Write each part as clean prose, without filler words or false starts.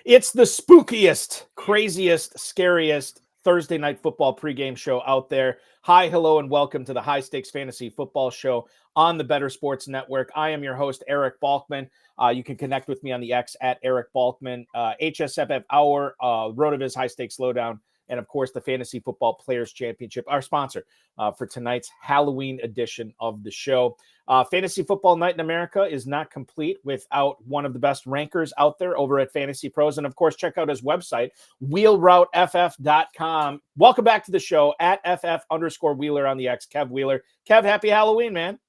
It's the spookiest, craziest, scariest Thursday night football pregame show out there. Hi, hello, and welcome to the High Stakes Fantasy Football Show on the Better Sports Network. I am your host, Eric Balkman. You can connect with me on the X at Eric Balkman, HSFF Hour, RotoViz High Stakes Lowdown, and of course, the Fantasy Football Players Championship, our sponsor for tonight's Halloween edition of the show. Fantasy Football Night in America is not complete without one of the best rankers out there over at FantasyPros. And of course, check out his website, wheelrouteff.com. Welcome back to the show at FF_Wheeler on the X, Kev Wheeler. Kev, happy Halloween, man.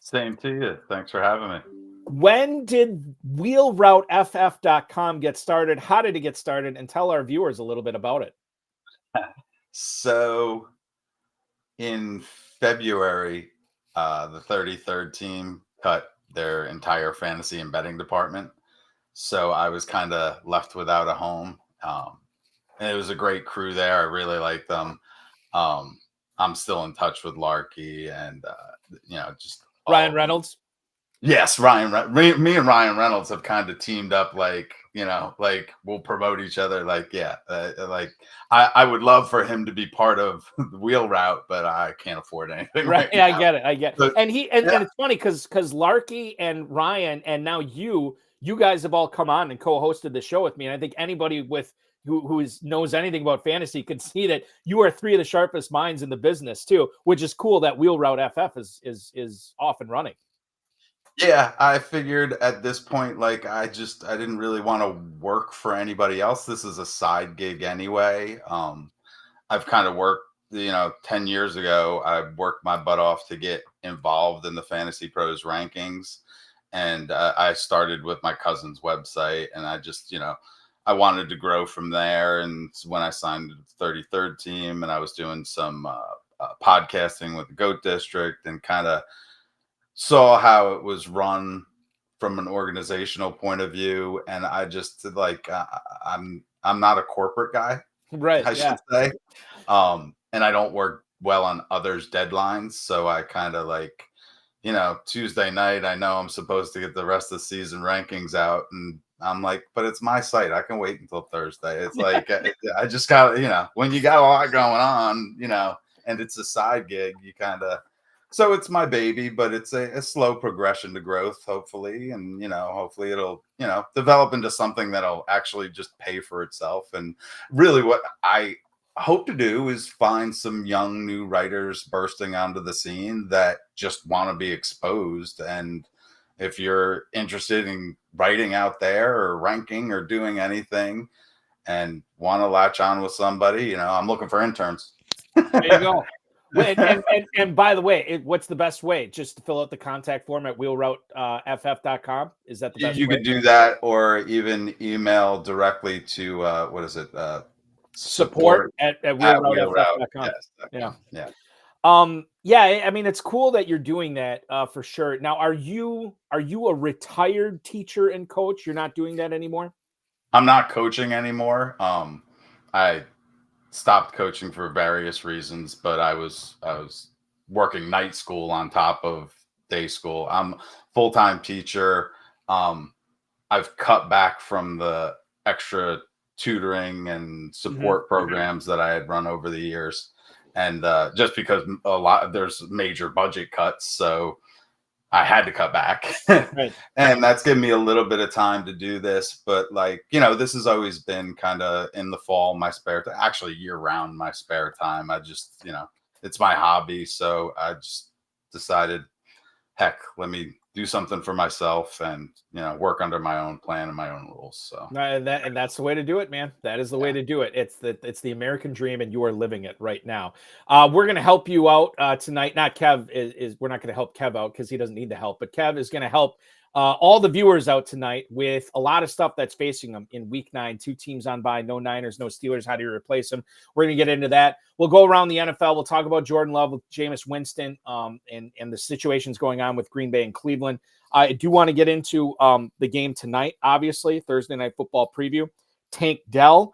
Same to you. Thanks for having me. When did wheelrouteff.com get started? How did it get started? And tell our viewers a little bit about it. So in February, the 33rd team cut their entire fantasy and betting department. So I was kind of left without a home. And it was a great crew there. I really liked them. I'm still in touch with Larky and, just Ryan Reynolds. Yes, Ryan. Me and Ryan Reynolds have kind of teamed up, like we'll promote each other. I would love for him to be part of the Wheel Route, but I can't afford anything. Right? Yeah, I get it. But, and it's funny because Larky and Ryan and now you guys have all come on and co-hosted the show with me. And I think anybody who knows anything about fantasy can see that you are three of the sharpest minds in the business too, which is cool that Wheel Route FF is off and running. Yeah, I figured at this point, I didn't really want to work for anybody else. This is a side gig anyway. I've kind of worked, 10 years ago, I worked my butt off to get involved in the FantasyPros rankings. And I started with my cousin's website, and I just, I wanted to grow from there. And when I signed the 33rd team, and I was doing some podcasting with the GOAT District and kind of saw how it was run from an organizational point of view, and I just I'm not a corporate guy, right? I should say, and I don't work well on others' deadlines, so I kind of Tuesday night, I know I'm supposed to get the rest of the season rankings out, and I'm like, but it's my site, I can wait until Thursday. It's I just got when you got a lot going on, and it's a side gig, you kind of. So it's my baby, but it's a slow progression to growth, hopefully. And, hopefully it'll, develop into something that'll actually just pay for itself. And really what I hope to do is find some young new writers bursting onto the scene that just want to be exposed. And if you're interested in writing out there or ranking or doing anything and want to latch on with somebody, I'm looking for interns. There you go. And by the way, what's the best way? Just to fill out the contact form at wheelrouteff.com? Is that the best way? You could do that, or even email directly to support at wheelrouteff.com. Yeah. Yeah. I mean, it's cool that you're doing that for sure. Now, are you a retired teacher and coach? You're not doing that anymore? I'm not coaching anymore. I stopped coaching for various reasons, but I was working night school on top of day school. I'm a full-time teacher. I've cut back from the extra tutoring and support programs that I had run over the years. And just because there's major budget cuts, so I had to cut back. Right. And that's given me a little bit of time to do this. But this has always been kind of in the fall, my spare time, actually year round, my spare time. I just, it's my hobby. So I just decided, heck, let me do something for myself and, work under my own plan and my own rules. So and that's the way to do it, man. That is the way to do it. It's the American dream, and you are living it right now. We're going to help you out tonight. Not Kev we're not going to help Kev out because he doesn't need the help, but Kev is going to help all the viewers out tonight with a lot of stuff that's facing them in week 9. 2 teams on bye, no Niners, no Steelers. How do you replace them? We're going to get into that. We'll go around the NFL. We'll talk about Jordan Love with Jameis Winston and the situations going on with Green Bay and Cleveland. I do want to get into the game tonight, obviously, Thursday Night Football preview. Tank Dell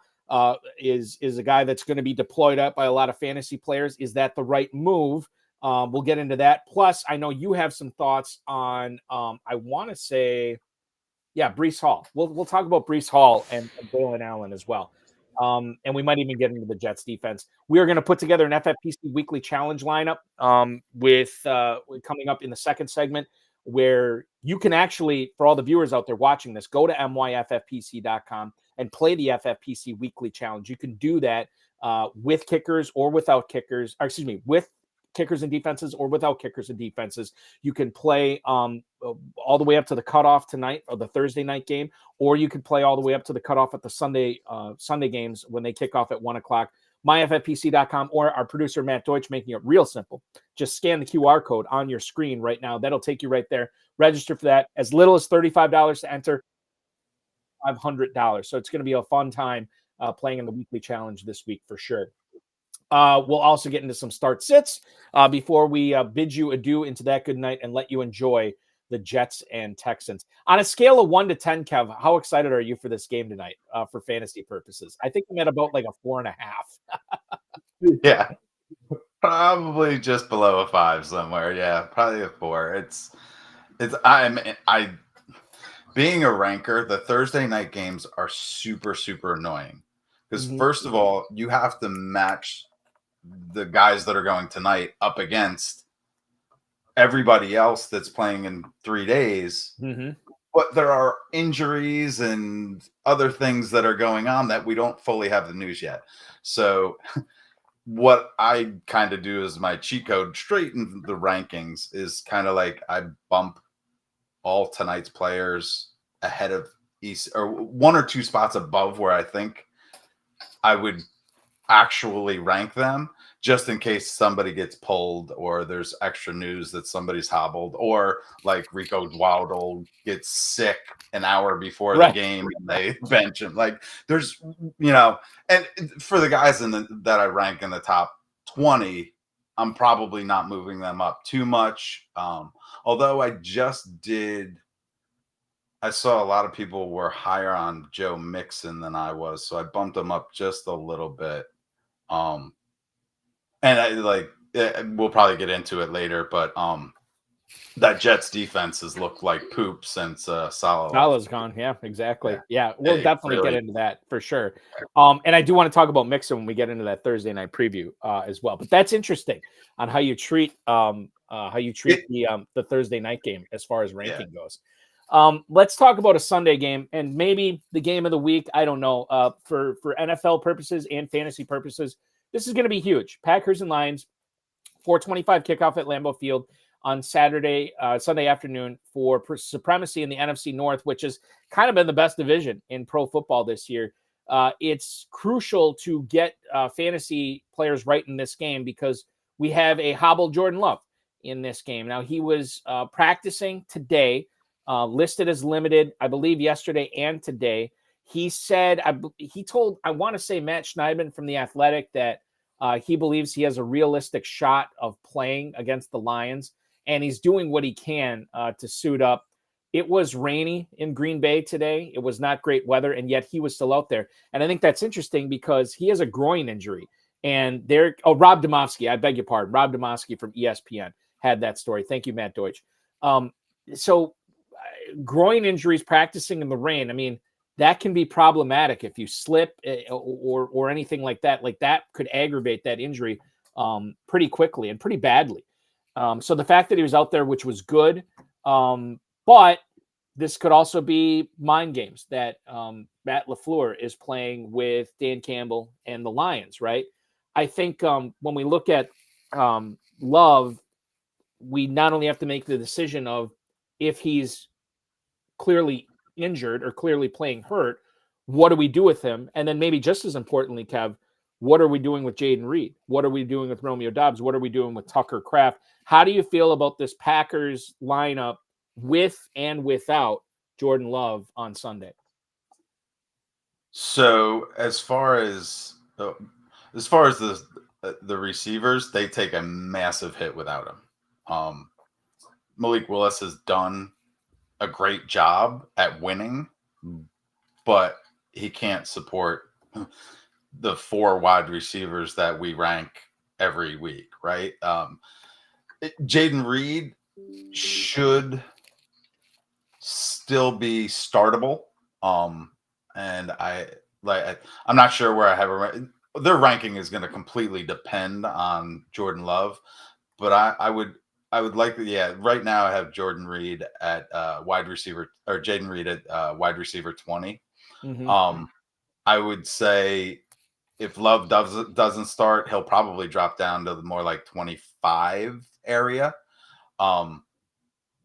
is a guy that's going to be deployed up by a lot of fantasy players. Is that the right move? We'll get into that. Plus, I know you have some thoughts on, I want to say, Yeah, Breece Hall. We'll talk about Breece Hall and Jalen Allen as well. And we might even get into the Jets defense. We are going to put together an FFPC Weekly Challenge lineup with coming up in the second segment, where you can actually, for all the viewers out there watching this, go to myffpc.com and play the FFPC Weekly Challenge. You can do that with kickers or without kickers, or excuse me, with kickers and defenses or without kickers and defenses. You can play all the way up to the cutoff tonight or the Thursday night game, or you can play all the way up to the cutoff at the Sunday games when they kick off at 1:00. myffpc.com, or our producer Matt Deutsch making it real simple. Just scan the QR code on your screen right now. That'll take you right there. Register for that. As little as $35 to enter, $500. So it's going to be a fun time playing in the weekly challenge this week for sure. We'll also get into some start sits before we bid you adieu into that good night and let you enjoy the Jets and Texans. On a scale of 1 to 10, Kev, how excited are you for this game tonight for fantasy purposes? I think I'm at about like a 4.5. Yeah, probably just below a 5 somewhere. Yeah, probably a 4. I being a ranker, the Thursday night games are super, super annoying because first of all, you have to match the guys that are going tonight up against everybody else that's playing in 3 days. But there are injuries and other things that are going on that we don't fully have the news yet. So what I kind of do as my cheat code straight in the rankings is kind of like I bump all tonight's players ahead of East, or 1 or 2 spots above where I think I would actually rank them, just in case somebody gets pulled or there's extra news that somebody's hobbled, or like Rico Dowdle gets sick an hour before the game and they bench him. Like there's, and for the guys that I rank in the top 20, I'm probably not moving them up too much. Although I saw a lot of people were higher on Joe Mixon than I was, so I bumped him up just a little bit. And we'll probably get into it later, but that Jets defense has looked like poop since Salah's gone. Yeah, exactly. Yeah, we'll definitely get into that for sure. And I do want to talk about Mixon when we get into that Thursday night preview as well. But that's interesting on how you treat the Thursday night game as far as ranking goes. Let's talk about a Sunday game and maybe the game of the week. I don't know. For NFL purposes and fantasy purposes, this is going to be huge. Packers and Lions, 4:25 kickoff at Lambeau Field on Sunday afternoon for supremacy in the NFC North, which has kind of been the best division in pro football this year. It's crucial to get fantasy players right in this game because we have a hobbled Jordan Love in this game. Now, he was practicing today, listed as limited, I believe, yesterday and today. He said, he told, I want to say Matt Schneidman from The Athletic, that he believes he has a realistic shot of playing against the Lions, and he's doing what he can to suit up. It was rainy in Green Bay today. It was not great weather, and yet he was still out there. And I think that's interesting because he has a groin injury. And Rob Demovsky, I beg your pardon, Rob Demovsky from ESPN had that story. Thank you, Matt Deutsch. So groin injuries practicing in the rain, I mean, that can be problematic if you slip or anything like that. Like that could aggravate that injury pretty quickly and pretty badly. So the fact that he was out there, which was good, but this could also be mind games that Matt LaFleur is playing with Dan Campbell and the Lions, right? I think when we look at Love, we not only have to make the decision of if he's clearly injured or clearly playing hurt, what do we do with him? And then maybe just as importantly, Kev, what are we doing with Jaden Reed? What are we doing with Romeo Doubs? What are we doing with Tucker Kraft? How do you feel about this Packers lineup with and without Jordan Love on Sunday? So as far as the receivers, they take a massive hit without him. Malik Willis has done a great job at winning, but he can't support the 4 wide receivers that we rank every week, right? Jaden Reed should still be startable. And I'm not sure where I have their ranking is going to completely depend on Jordan Love, but I would like right now I have Jordan Reed at wide receiver, or Jaden Reed at wide receiver 20. Mm-hmm. I would say if Love doesn't start, he'll probably drop down to the more like 25 area.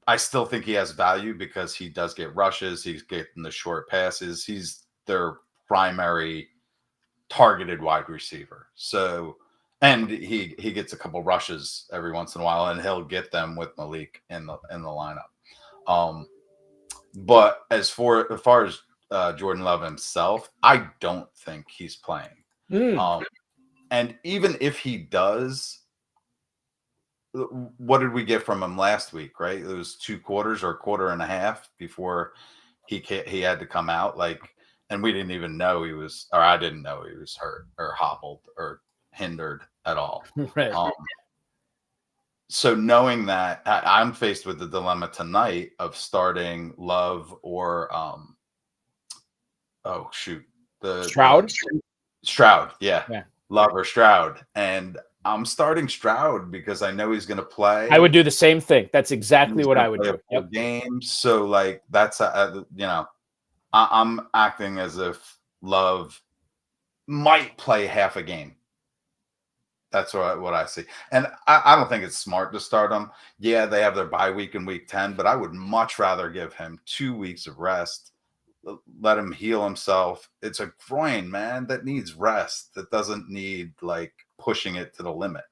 I still think he has value because he does get rushes. He's getting the short passes. He's their primary targeted wide receiver. So, and he gets a couple rushes every once in a while, and he'll get them with Malik in the lineup. But as far as Jordan Love himself, I don't think he's playing. And even if he does, what did we get from him last week? Right, it was 2 quarters or a quarter and a half before he had to come out. And we didn't even know he was, or I didn't know he was hurt or hobbled or hindered at all. Right. So knowing that, I'm faced with the dilemma tonight of starting Love or Stroud, yeah, Love or Stroud, and I'm starting Stroud because I know he's going to play. I would do the same thing. That's exactly what I would do. Game, so that's I'm acting as if Love might play half a game. That's what I see. And I don't think it's smart to start him. Yeah, they have their bye week in week 10, but I would much rather give him 2 weeks of rest, let him heal himself. It's a groin, man, that needs rest. That doesn't need pushing it to the limit.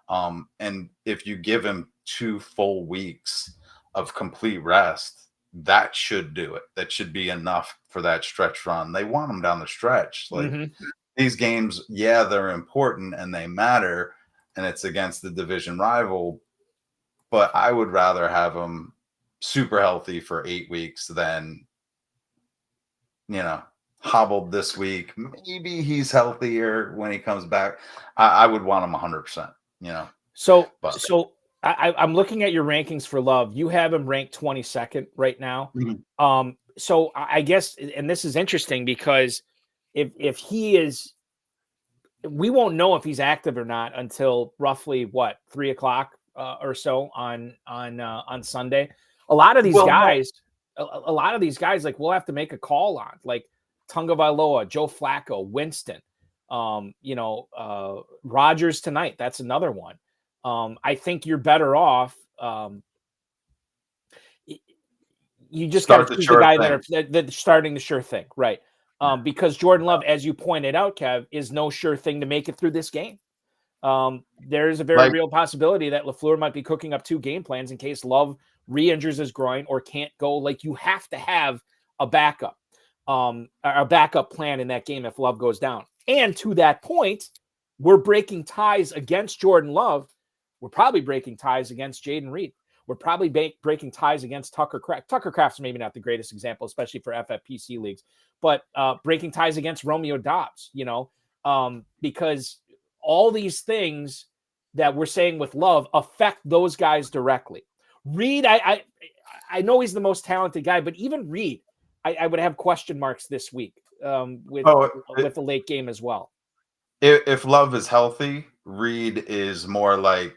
And if you give him 2 full weeks of complete rest, that should do it. That should be enough for that stretch run. They want him down the stretch. These games, yeah, they're important and they matter, and it's against the division rival. But I would rather have him super healthy for 8 weeks than, hobbled this week. Maybe he's healthier when he comes back. I would want him 100%. So I'm looking at your rankings for Love. You have him ranked 22nd right now. Mm-hmm. So I guess, and this is interesting because if he is, we won't know if he's active or not until roughly 3:00 or so on Sunday. A lot of these guys, we'll have to make a call on, like Tunga Vailoa, Joe Flacco, Winston, Rodgers tonight. That's another one. I think you're better off. You just got to choose the guy that's starting the sure thing, right? Because Jordan Love, as you pointed out, Kev, is no sure thing to make it through this game. There is a very real possibility that LaFleur might be cooking up 2 game plans in case Love re-injures his groin or can't go. You have to have a backup plan in that game if Love goes down. And to that point, we're breaking ties against Jordan Love. We're probably breaking ties against Jaden Reed. We're probably breaking ties against Tucker Kraft. Tucker Kraft's maybe not the greatest example, especially for FFPC leagues, but breaking ties against Romeo Dobbs, because all these things that we're saying with Love affect those guys directly. Reed, I know he's the most talented guy, but even Reed, I would have question marks this week with the late game as well. If Love is healthy, Reed is more like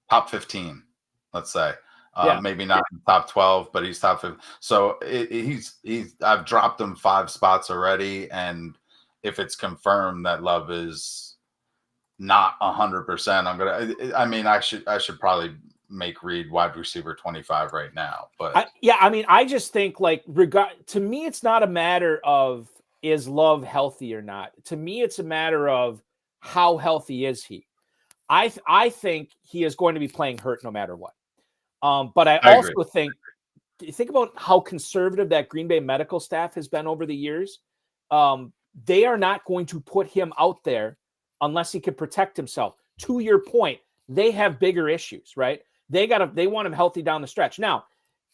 top 15, let's say. Maybe not top 12, but he's top 15. So I've dropped him 5 spots already, and if it's confirmed that Love is not 100%, I should probably make Reed wide receiver 25 right now. But I just think to me, it's not a matter of is Love healthy or not. To me, it's a matter of how healthy is he. I think he is going to be playing hurt no matter what. But I also think about how conservative that Green Bay medical staff has been over the years. They are not going to put him out there unless he can protect himself. To your point, they have bigger issues, right? They want him healthy down the stretch. Now,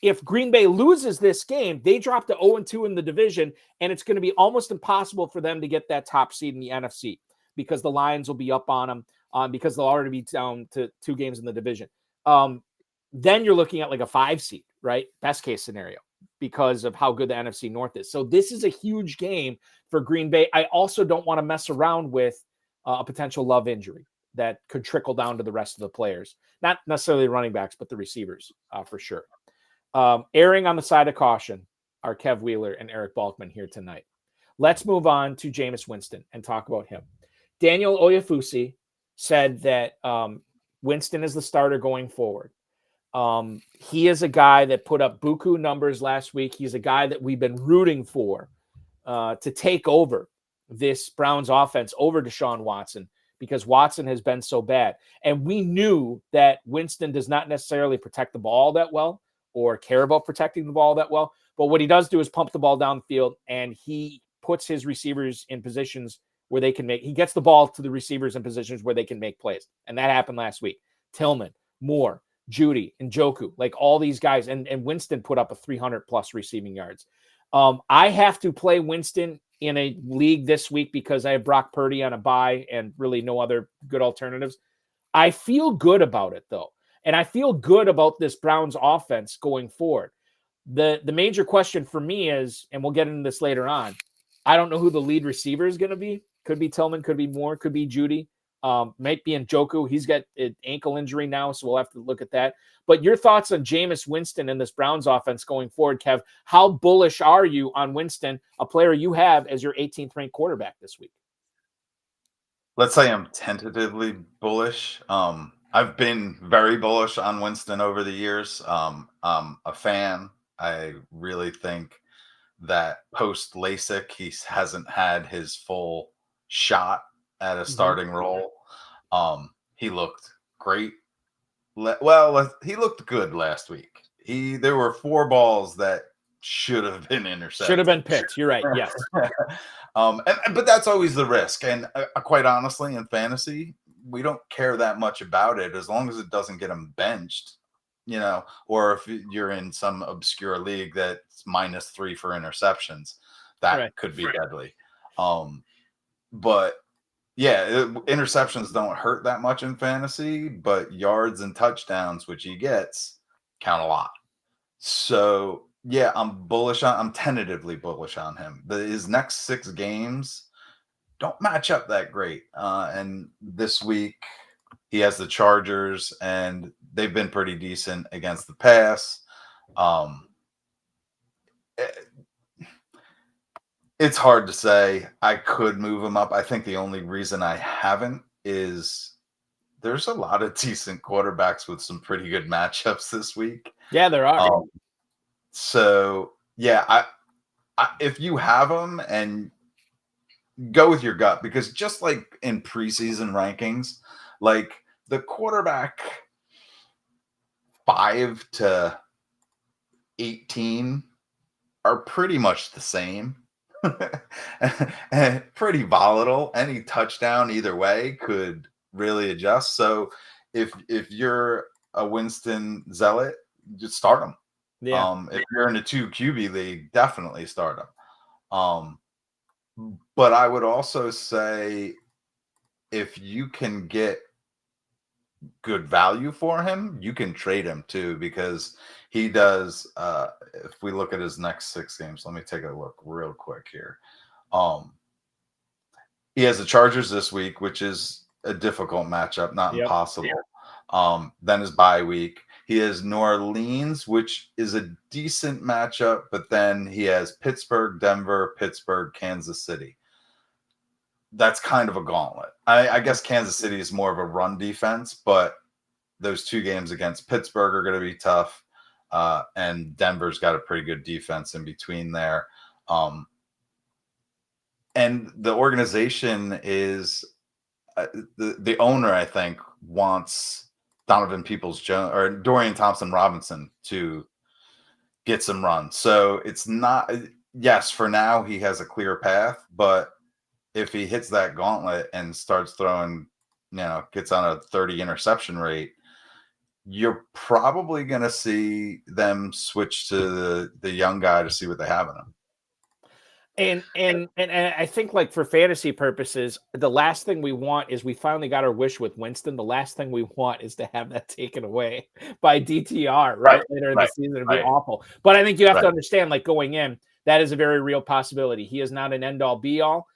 if Green Bay loses this game, they drop to 0-2 in the division, and it's going to be almost impossible for them to get that top seed in the NFC because the Lions will be up on them. Because they'll already be down to 2 games in the division. Then you're looking at a 5 seed, right? Best case scenario, because of how good the NFC North is. So this is a huge game for Green Bay. I also don't want to mess around with a potential Love injury that could trickle down to the rest of the players, not necessarily the running backs, but the receivers for sure. Erring on the side of caution are Kev Wheeler and Eric Balkman here tonight. Let's move on to Jameis Winston and talk about him. Daniel Oyefusi said that Winston is the starter going forward. He is a guy that put up buku numbers last week. He's a guy that we've been rooting for to take over this Browns offense over Deshaun Watson, because Watson has been so bad. And we knew that Winston does not necessarily protect the ball that well or care about protecting the ball that well. But what he does do is pump the ball down the field, and he puts his receivers in positions where they can he gets the ball to the receivers in positions where they can make plays. And that happened last week. Tillman, Moore, Judy, and Njoku, like all these guys. And Winston put up a 300 plus receiving yards. I have to play Winston in a league this week because I have Brock Purdy on a bye and really no other good alternatives. I feel good about it, though. And I feel good about this Browns offense going forward. The major question for me is, and we'll get into this later on, I don't know who the lead receiver is going to be. Could be Tillman, could be Moore, could be Judy. Might be Njoku. He's got an ankle injury now, so we'll have to look at that. But your thoughts on Jameis Winston and this Browns offense going forward, Kev? How bullish are you on Winston, a player you have as your 18th ranked quarterback this week? Let's say I'm tentatively bullish. I've been very bullish on Winston over the years. I'm a fan. I really think that post LASIK, he hasn't had his full shot at a starting role. He looked great. He looked good last week. There were 4 balls that should have been intercepted. Should have been picked. You're right. Yes. But that's always the risk. And quite honestly, in fantasy, we don't care that much about it as long as it doesn't get him benched, or if you're in some obscure league that's -3 for interceptions, that could be deadly. But yeah, interceptions don't hurt that much in fantasy, but yards and touchdowns, which he gets, count a lot. So yeah, I'm tentatively bullish on him. His next 6 games don't match up that great. And this week he has the Chargers, and they've been pretty decent against the pass. It's hard to say. I could move him up. I think the only reason I haven't is there's a lot of decent quarterbacks with some pretty good matchups this week. Yeah, there are. So yeah, I if you have them, and go with your gut, because just like in preseason rankings, like the quarterback 5 to 18 are pretty much the same. And pretty volatile. Any touchdown either way could really adjust. So if you're a Winston zealot, just start him. Yeah. If you're in a 2 QB league, definitely start him. But I would also say, if you can get good value for him, you can trade him too, because he does. If we look at his next 6 games, let me take a look real quick here. He has the Chargers this week, which is a difficult matchup, not impossible. Then his bye week. He has New Orleans, which is a decent matchup, but then he has Pittsburgh, Denver, Pittsburgh, Kansas City. That's kind of a gauntlet. I guess Kansas City is more of a run defense, but those 2 games against Pittsburgh are going to be tough. And Denver's got a pretty good defense in between there. And the organization is the owner, I think, wants Donovan Peoples-Jones or Dorian Thompson-Robinson to get some runs. So it's not, yes, for now he has a clear path, but if he hits that gauntlet and starts throwing, gets on a 30 interception rate, you're probably going to see them switch to the young guy to see what they have in him. And I think, like, for fantasy purposes, the last thing we want is we finally got our wish with Winston. The last thing we want is to have that taken away by DTR, right? Later in the season, it'd be awful. But I think you have to understand, like, going in, that is a very real possibility. He is not an end all be all.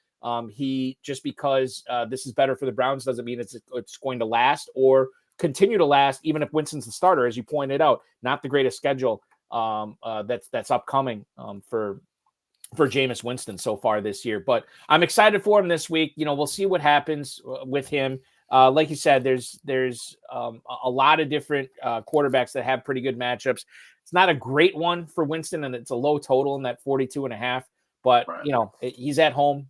He just because this is better for the Browns doesn't mean it's going to last or continue to last, even if Winston's the starter, as you pointed out. Not the greatest schedule that's upcoming for Jameis Winston so far this year. But I'm excited for him this week. We'll see what happens with him. Like you said, there's a lot of different quarterbacks that have pretty good matchups. It's not a great one for Winston, and it's a low total in that 42.5. But, he's at home.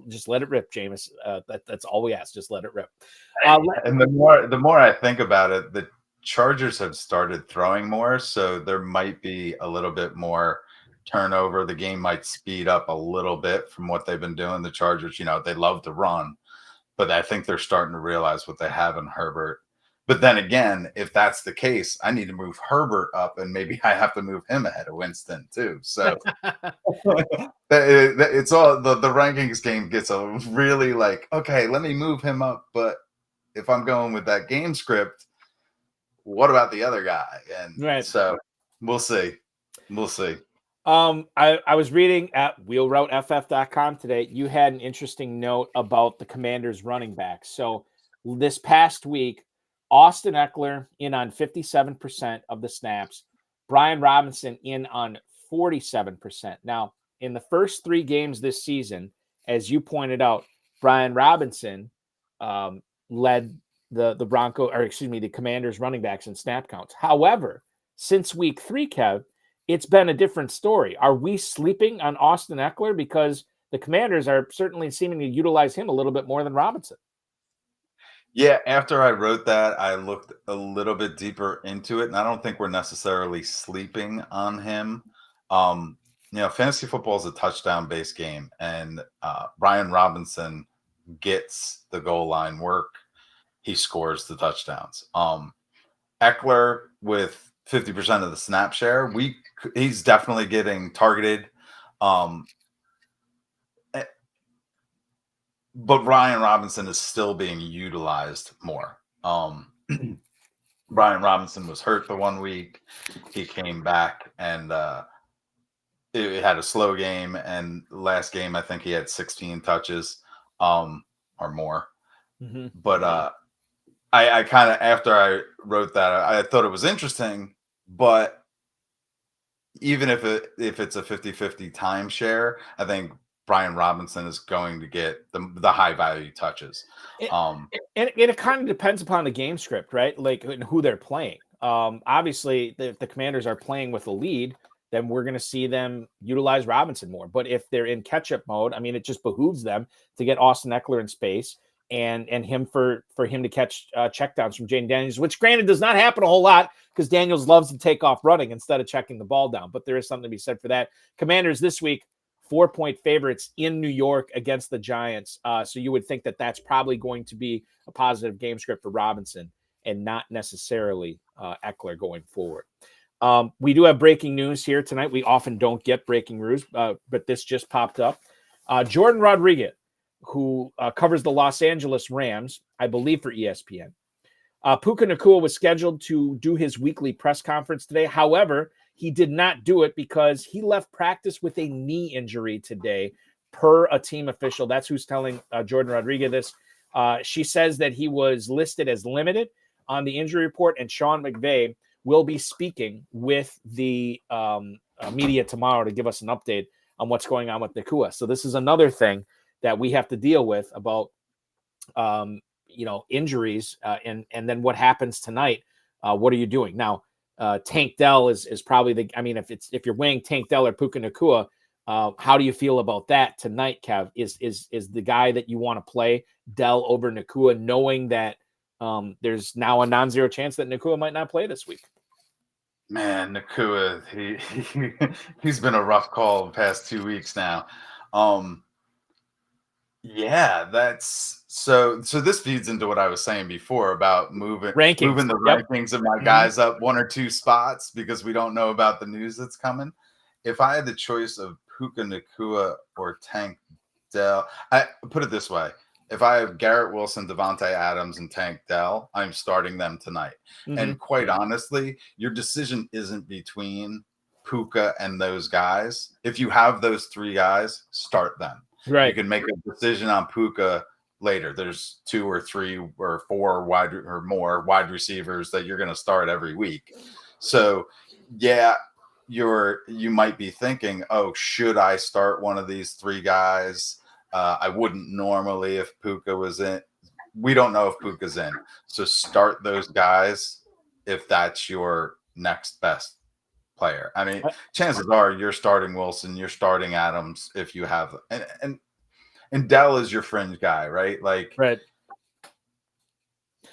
Just let it rip, Jameis. That's all we ask. Just let it rip. And the more I think about it, the Chargers have started throwing more, so there might be a little bit more turnover. The game might speed up a little bit from what they've been doing. The Chargers, they love to run, but I think they're starting to realize what they have in Herbert. But then again, if that's the case, I need to move Herbert up, and maybe I have to move him ahead of Winston too. So it's all the rankings game gets a really like, okay, let me move him up. But if I'm going with that game script, what about the other guy? And so we'll see. We'll see. I was reading at wheelrouteff.com today. You had an interesting note about the Commanders running back. So this past week, Austin Eckler in on 57% of the snaps, Brian Robinson in on 47%. Now, in the first 3 games this season, as you pointed out, Brian Robinson led the Commanders running backs in snap counts. However, since week 3, Kev, it's been a different story. Are we sleeping on Austin Eckler? Because the Commanders are certainly seeming to utilize him a little bit more than Robinson. Yeah, after I wrote that, I looked a little bit deeper into it, and I don't think we're necessarily sleeping on him. Fantasy football is a touchdown-based game, and Brian Robinson gets the goal line work. He scores the touchdowns. Eckler with 50% of the snap share, he's definitely getting targeted. But Brian Robinson is still being utilized more. Brian Robinson was hurt the 1 week. He came back and it had a slow game. And last game, I think he had 16 touches or more. Mm-hmm. But I kind of, after I wrote that, I thought it was interesting. But even if it's a 50-50 timeshare, I think Brian Robinson is going to get the high value touches. And it kind of depends upon the game script, right? Like, and who they're playing. Obviously, if the Commanders are playing with a lead, then we're going to see them utilize Robinson more. But if they're in catch-up mode, I mean, it just behooves them to get Austin Eckler in space and him for him to catch checkdowns from Jaden Daniels, which granted does not happen a whole lot because Daniels loves to take off running instead of checking the ball down. But there is something to be said for that. Commanders this week, 4-point favorites in New York against the Giants. So you would think that that's probably going to be a positive game script for Robinson and not necessarily Eckler going forward. We do have breaking news here tonight. We often don't get breaking news, but this just popped up. Jourdan Rodrigue, who covers the Los Angeles Rams, I believe for ESPN. Puka Nacua was scheduled to do his weekly press conference today. However, he did not do it because he left practice with a knee injury today, per a team official. That's who's telling Jourdan Rodrigue this. She says that he was listed as limited on the injury report, and Sean McVay will be speaking with the media tomorrow to give us an update on what's going on with Nacua. So this is another thing that we have to deal with about, injuries and then what happens tonight. What are you doing now? Tank Dell is probably if you're weighing Tank Dell or Puka Nacua, how do you feel about that tonight, Kev? Is the guy that you want to play Dell over Nacua, knowing that there's now a non-zero chance that Nacua might not play this week? Man, Nacua, he's been a rough call the past 2 weeks now. Yeah, that's so this feeds into what I was saying before about moving the rankings of my guys up 1 or 2 spots because we don't know about the news that's coming. If I had the choice of Puka Nacua or Tank Dell. I put it this way. If I have Garrett Wilson, Devontae Adams, and Tank Dell, I'm starting them tonight. Mm-hmm. And quite honestly, your decision isn't between Puka and those guys. If you have those three guys, start them. Right. You can make a decision on Puka later. There's 2 or 3 or 4 wide or more wide receivers that you're going to start every week. So, yeah, you might be thinking, oh, should I start one of these 3 guys? I wouldn't normally if Puka was in. We don't know if Puka's in. So start those guys if that's your next best player. I mean, chances are you're starting Wilson, you're starting Adams if you have and Dell is your fringe guy, right? Like right.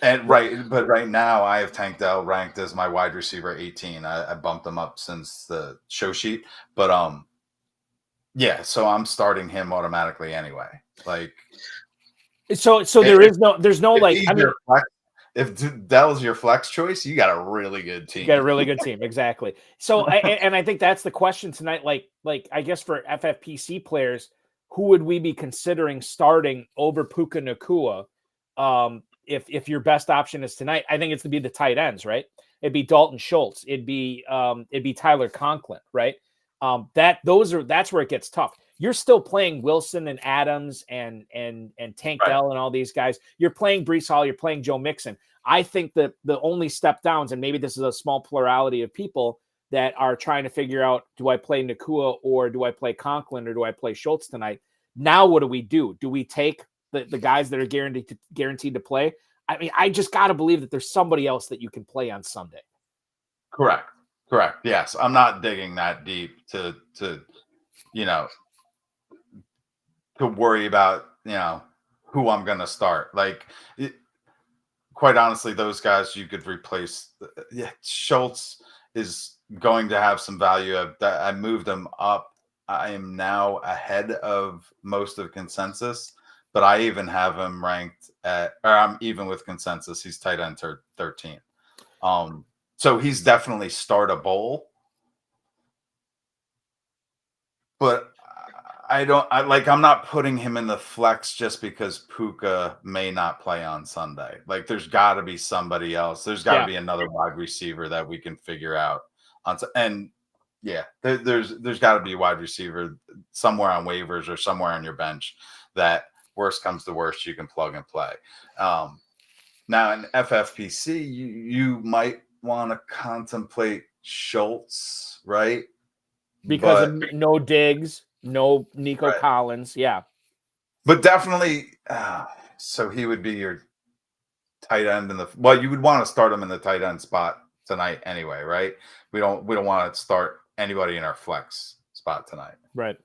And but right now I have Tank Dell ranked as my wide receiver 18. I bumped him up since the show sheet, but yeah, so I'm starting him automatically anyway. Like, so there's no like, I mean, if Dell's your flex choice, you got a really good team. You got a really good team, exactly. So, I think that's the question tonight. Like I guess for FFPC players, who would we be considering starting over Puka Nacua? If your best option is tonight, I think it's to be the tight ends, right? It'd be Dalton Schultz. It'd be Tyler Conklin, right? That's where it gets tough. You're still playing Wilson and Adams and Tank Dell and all these guys. You're playing Breece Hall. You're playing Joe Mixon. I think that the only step downs, and maybe this is a small plurality of people that are trying to figure out, do I play Nacua or do I play Conklin or do I play Schultz tonight? Now, what do? Do we take the guys that are guaranteed to play? I mean, I just got to believe that there's somebody else that you can play on Sunday. Correct. Yes. I'm not digging that deep to worry about, who I'm going to start. Like, quite honestly, those guys you could replace. Schultz is going to have some value. I moved him up. I am now ahead of most of consensus, but I even have him ranked I'm even with consensus. He's tight end 13. So he's definitely startable, but I'm not putting him in the flex just because Puka may not play on Sunday. Like, there's got to be somebody else. There's got to be another wide receiver that we can figure out there's got to be a wide receiver somewhere on waivers or somewhere on your bench that, worst comes to worst, you can plug and play. Now in FFPC, you might want to contemplate Schultz, right? Because of no Diggs, no Nico Collins. Yeah. But definitely, so he would be your tight end you would want to start him in the tight end spot tonight anyway, right? We don't want to start anybody in our flex spot tonight. Right.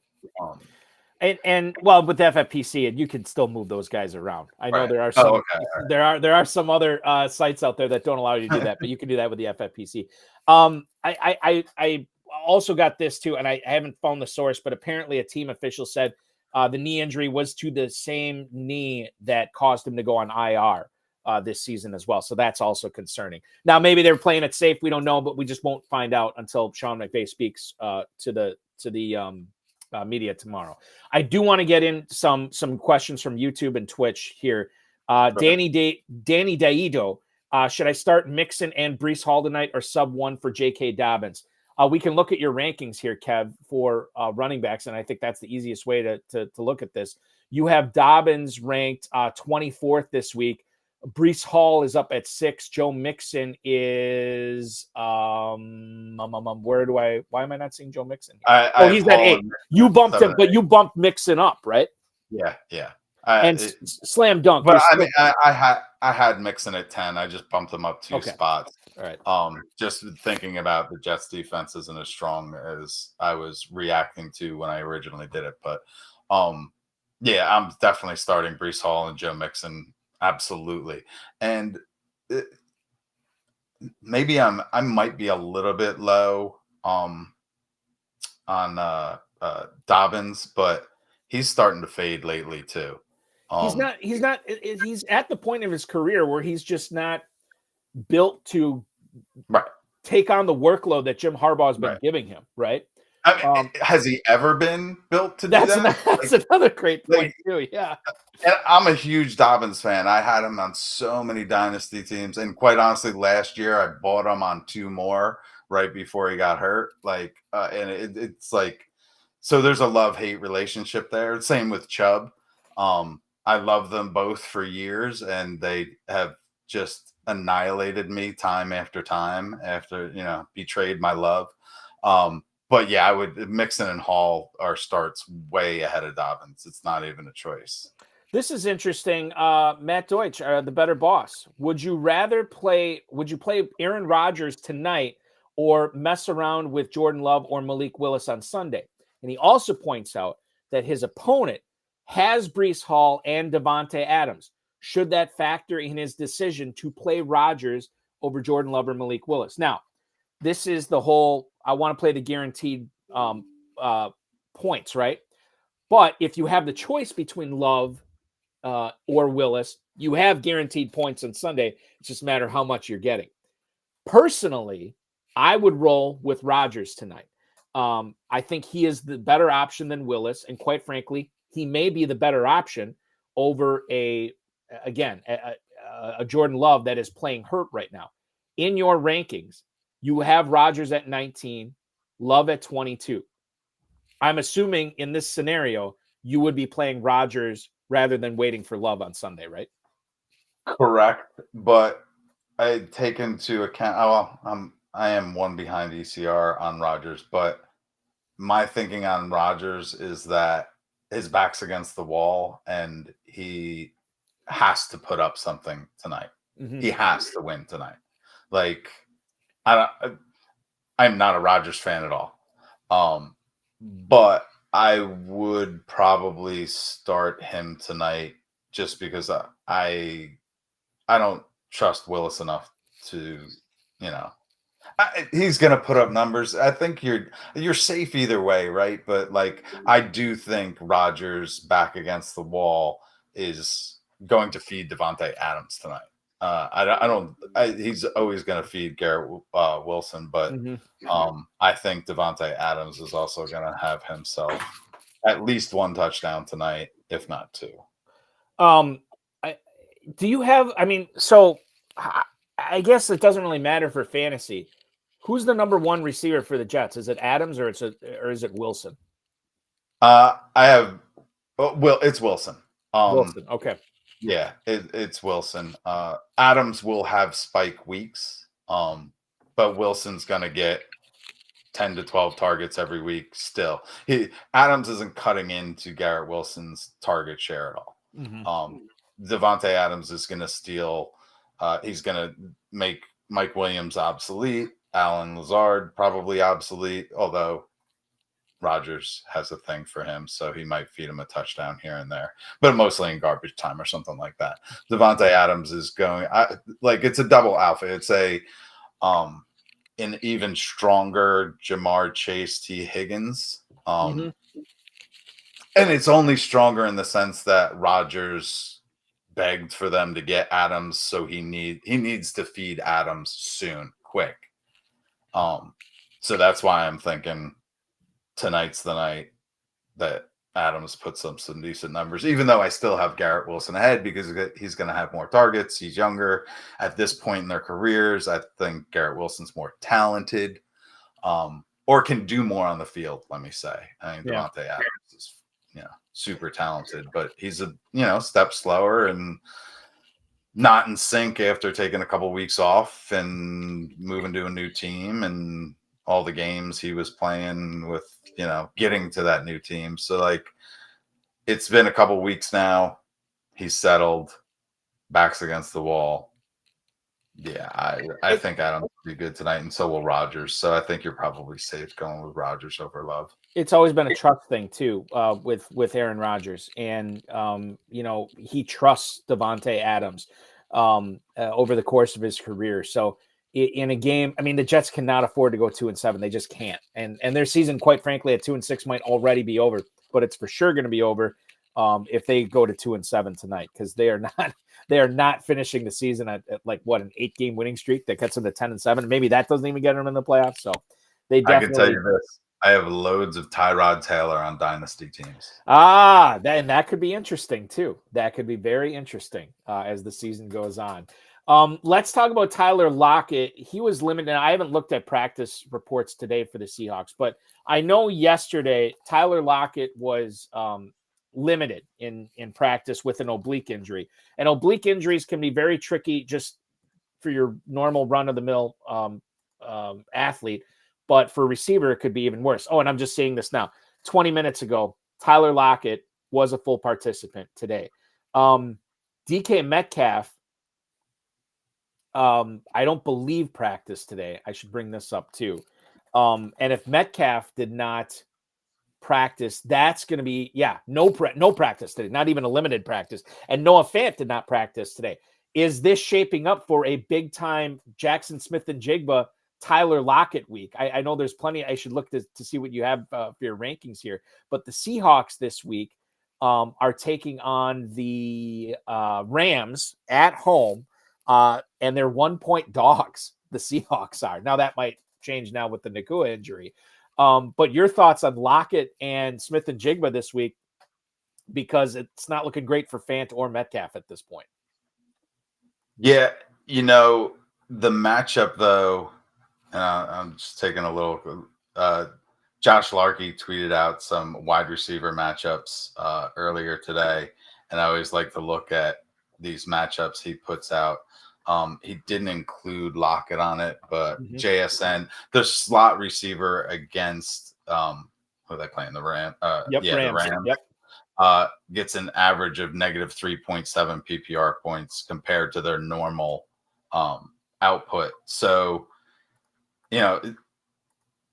And well, with the FFPC, you can still move those guys around. I know there are some there are some other sites out there that don't allow you to do that, but you can do that with the FFPC. I also got this too, and I haven't found the source, but apparently a team official said the knee injury was to the same knee that caused him to go on IR this season as well. So that's also concerning. Now, maybe they're playing it safe. We don't know, but we just won't find out until Sean McVay speaks to the media tomorrow. I do want to get in some questions from YouTube and Twitch here. Danny Daido, should I start Mixon and Breece Hall tonight or sub 1 for J.K. Dobbins? We can look at your rankings here, Kev, for running backs, and I think that's the easiest way to look at this. You have Dobbins ranked 24th this week. Breece Hall is up at 6. Joe Mixon is why am I not seeing Joe Mixon? He's at 8. You bumped him, but you bumped Mixon up, right? Yeah. Slam dunk. But I had Mixon at 10. I just bumped him up 2 spots. All right. Just thinking about the Jets defense isn't as strong as I was reacting to when I originally did it. But yeah, I'm definitely starting Breece Hall and Joe Mixon. Absolutely. And maybe I might be a little bit low on Dobbins, but he's starting to fade lately too. He's at the point of his career where he's just not built to take on the workload that Jim Harbaugh has been giving him, right? I mean, has he ever been built to do that? That's another great point too. Yeah. And I'm a huge Dobbins fan. I had him on so many dynasty teams, and quite honestly, last year I bought him on 2 more right before he got hurt. And it's like, so there's a love-hate relationship there. Same with Chubb. I love them both for years, and they have just annihilated me time after time after betrayed my love. But yeah, I would Mixon and Hall are starts way ahead of Dobbins. It's not even a choice. This is interesting. Matt Deutsch, the better boss. Would you play Aaron Rodgers tonight or mess around with Jordan Love or Malik Willis on Sunday? And he also points out that his opponent has Breece Hall and Devontae Adams. Should that factor in his decision to play Rodgers over Jordan Love or Malik Willis? Now, this is the whole, I want to play the guaranteed points, right? But if you have the choice between Love or Willis, you have guaranteed points on Sunday. It's just a matter of how much you're getting. Personally, I would roll with Rodgers tonight. I think he is the better option than Willis, and quite frankly, he may be the better option over a Jordan Love that is playing hurt right now. In your rankings, you have Rodgers at 19, Love at 22. I'm assuming in this scenario, you would be playing Rodgers rather than waiting for Love on Sunday, right? Correct. But I take into account, I am one behind ECR on Rodgers, but my thinking on Rodgers is that his back's against the wall and he has to put up something tonight. Mm-hmm. He has to win tonight. I'm not a Rodgers fan at all. But I would probably start him tonight just because I don't trust Willis enough to, he's going to put up numbers. I think you're safe either way, right? But I do think Rodgers back against the wall is going to feed Devontae Adams tonight. He's always going to feed Garrett Wilson, but I think Devontae Adams is also going to have himself at least 1 touchdown tonight, if not 2. So I guess it doesn't really matter for fantasy. Who's the number 1 receiver for the Jets? Is it Adams or is it Wilson? It's Wilson. Wilson. Okay. Yeah, it's Wilson. Adams will have spike weeks, but Wilson's going to get 10 to 12 targets every week still. Adams isn't cutting into Garrett Wilson's target share at all. Mm-hmm. Devontae Adams is going to steal. He's going to make Mike Williams obsolete. Alan Lazard probably obsolete, although Rodgers has a thing for him, so he might feed him a touchdown here and there, but mostly in garbage time or something like that. Devontae Adams is going it's a double alpha. It's an even stronger Jamar Chase T. Higgins. And it's only stronger in the sense that Rodgers begged for them to get Adams, so he needs to feed Adams soon, quick. So that's why I'm thinking tonight's the night that Adams puts up some decent numbers, even though I still have Garrett Wilson ahead because he's going to have more targets. He's younger at this point in their careers. I think Garrett Wilson's more talented, or can do more on the field. Let me say, Devontae Adams is, super talented, but he's a, step slower and not in sync after taking a couple weeks off and moving to a new team and all the games he was playing with, getting to that new team. So it's been a couple weeks now. He's settled, backs against the wall. Yeah, I think Adams will be good tonight, and so will Rodgers. So I think you're probably safe going with Rodgers over Love. It's always been a trust thing too, with Aaron Rodgers, and he trusts Devontae Adams over the course of his career. So in a game, the Jets cannot afford to go 2-7. They just can't. And their season, quite frankly, at 2-6 might already be over, but it's for sure going to be over if they go to 2-7 tonight, because they are not finishing the season at an 8-game winning streak that gets them to 10-7. Maybe that doesn't even get them in the playoffs. So they definitely. I can tell you this: I have loads of Tyrod Taylor on dynasty teams. That could be interesting too. That could be very interesting as the season goes on. Let's talk about Tyler Lockett. He was limited. I haven't looked at practice reports today for the Seahawks, but I know yesterday Tyler Lockett was limited in practice with an oblique injury. And oblique injuries can be very tricky just for your normal run-of-the-mill athlete. But for a receiver, it could be even worse. Oh, and I'm just seeing this now. 20 minutes ago, Tyler Lockett was a full participant today. DK Metcalf, I don't believe practice today. I should bring this up too. And if Metcalf did not practice, that's going to be, no practice today, not even a limited practice. And Noah Fant did not practice today. Is this shaping up for a big-time Jackson Smith-Njigba Tyler Lockett week? I know there's plenty. I should look to see what you have for your rankings here. But the Seahawks this week are taking on the Rams at home, and they're 1-point dogs. The Seahawks are. Now, that might change now with the Nacua injury. But your thoughts on Lockett and Smith-Njigba this week, because it's not looking great for Fant or Metcalf at this point. Yeah, the matchup, though, I'm just taking a little Josh Larkey tweeted out some wide receiver matchups earlier today, and I always like to look at these matchups he puts out. He didn't include Lockett on it, but JSN, the slot receiver against who are they playing? The Rams. Rams. The Rams. Yep. Gets an average of negative 3.7 PPR points compared to their normal output. So, I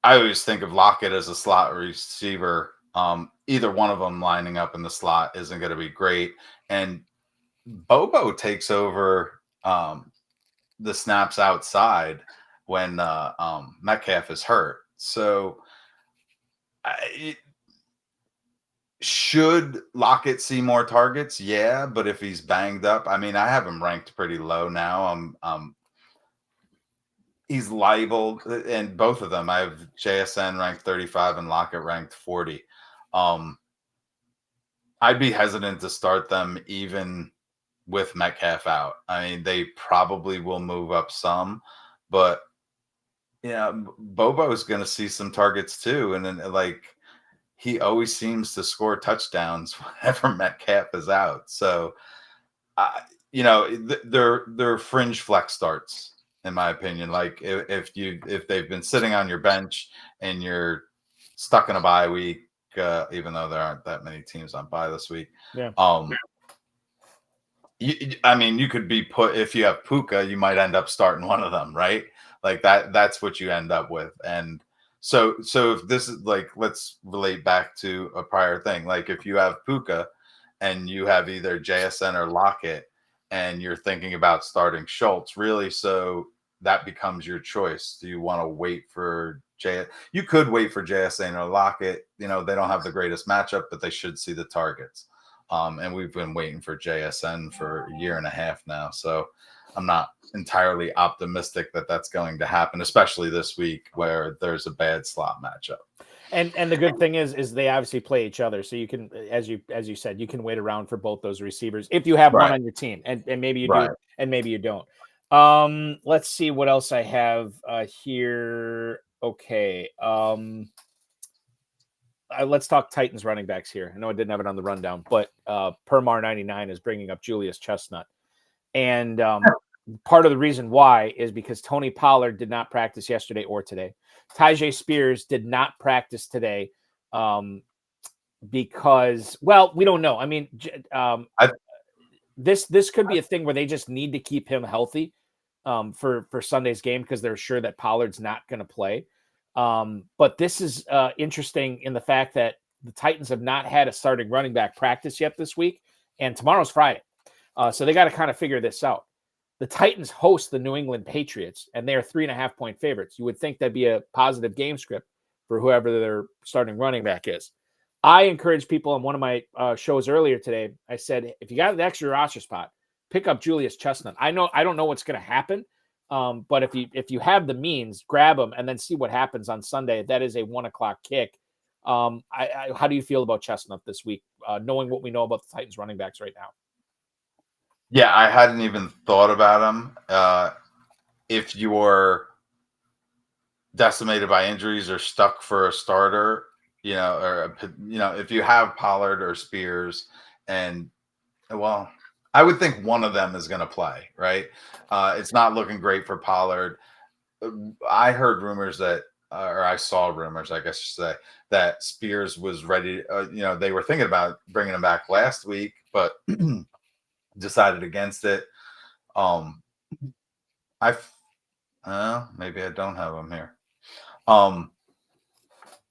always think of Lockett as a slot receiver. Either one of them lining up in the slot isn't going to be great. And Bobo takes over the snaps outside when Metcalf is hurt. So, should Lockett see more targets? Yeah, but if he's banged up, I have him ranked pretty low now. He's liable, and both of them. I have JSN ranked 35 and Lockett ranked 40. I'd be hesitant to start them even with Metcalf out. They probably will move up some, but Bobo is going to see some targets too, and then he always seems to score touchdowns whenever Metcalf is out. So, they're fringe flex starts, in my opinion. Like if they've been sitting on your bench and you're stuck in a bye week, even though there aren't that many teams on bye this week. Yeah. You could be put, if you have Puka, you might end up starting one of them, right? Like that's what you end up with. And so if this is let's relate back to a prior thing. Like if you have Puka and you have either JSN or Lockett and you're thinking about starting Schultz, really, so that becomes your choice. Do you want to wait for You could wait for JSN or Lockett. They don't have the greatest matchup, but they should see the targets. And we've been waiting for JSN for a year and a half now. So I'm not entirely optimistic that that's going to happen, especially this week where there's a bad slot matchup. And the good thing is they obviously play each other. So you can, as you said, you can wait around for both those receivers if you have one on your team, and maybe you do, and maybe you don't. Let's see what else I have here. Okay. Let's talk Titans running backs here. I know I didn't have it on the rundown, but Permar 99 is bringing up Julius Chestnut. And part of the reason why is because Tony Pollard did not practice yesterday or today. Tyjae Spears did not practice today because, well, we don't know. This could be a thing where they just need to keep him healthy for Sunday's game because they're sure that Pollard's not going to play. But this is interesting in the fact that the Titans have not had a starting running back practice yet this week, and tomorrow's Friday. So they got to kind of figure this out. The Titans host the New England Patriots, and they are 3.5-point favorites. You would think that'd be a positive game script for whoever their starting running back is. I encourage people on one of my shows earlier today. I said, if you got an extra roster spot, pick up Julius Chestnut. I don't know what's going to happen, But if you have the means, grab them and then see what happens on Sunday. That is a 1:00 kick. How do you feel about Chestnut this week, knowing what we know about the Titans running backs right now? Yeah, I hadn't even thought about him. If you're decimated by injuries or stuck for a starter, if you have Pollard or Spears, and well, I would think one of them is going to play, right? It's not looking great for Pollard. I heard rumors that, or I saw rumors, I guess you say, that Spears was ready. They were thinking about bringing him back last week, but decided against it. Maybe I don't have him here.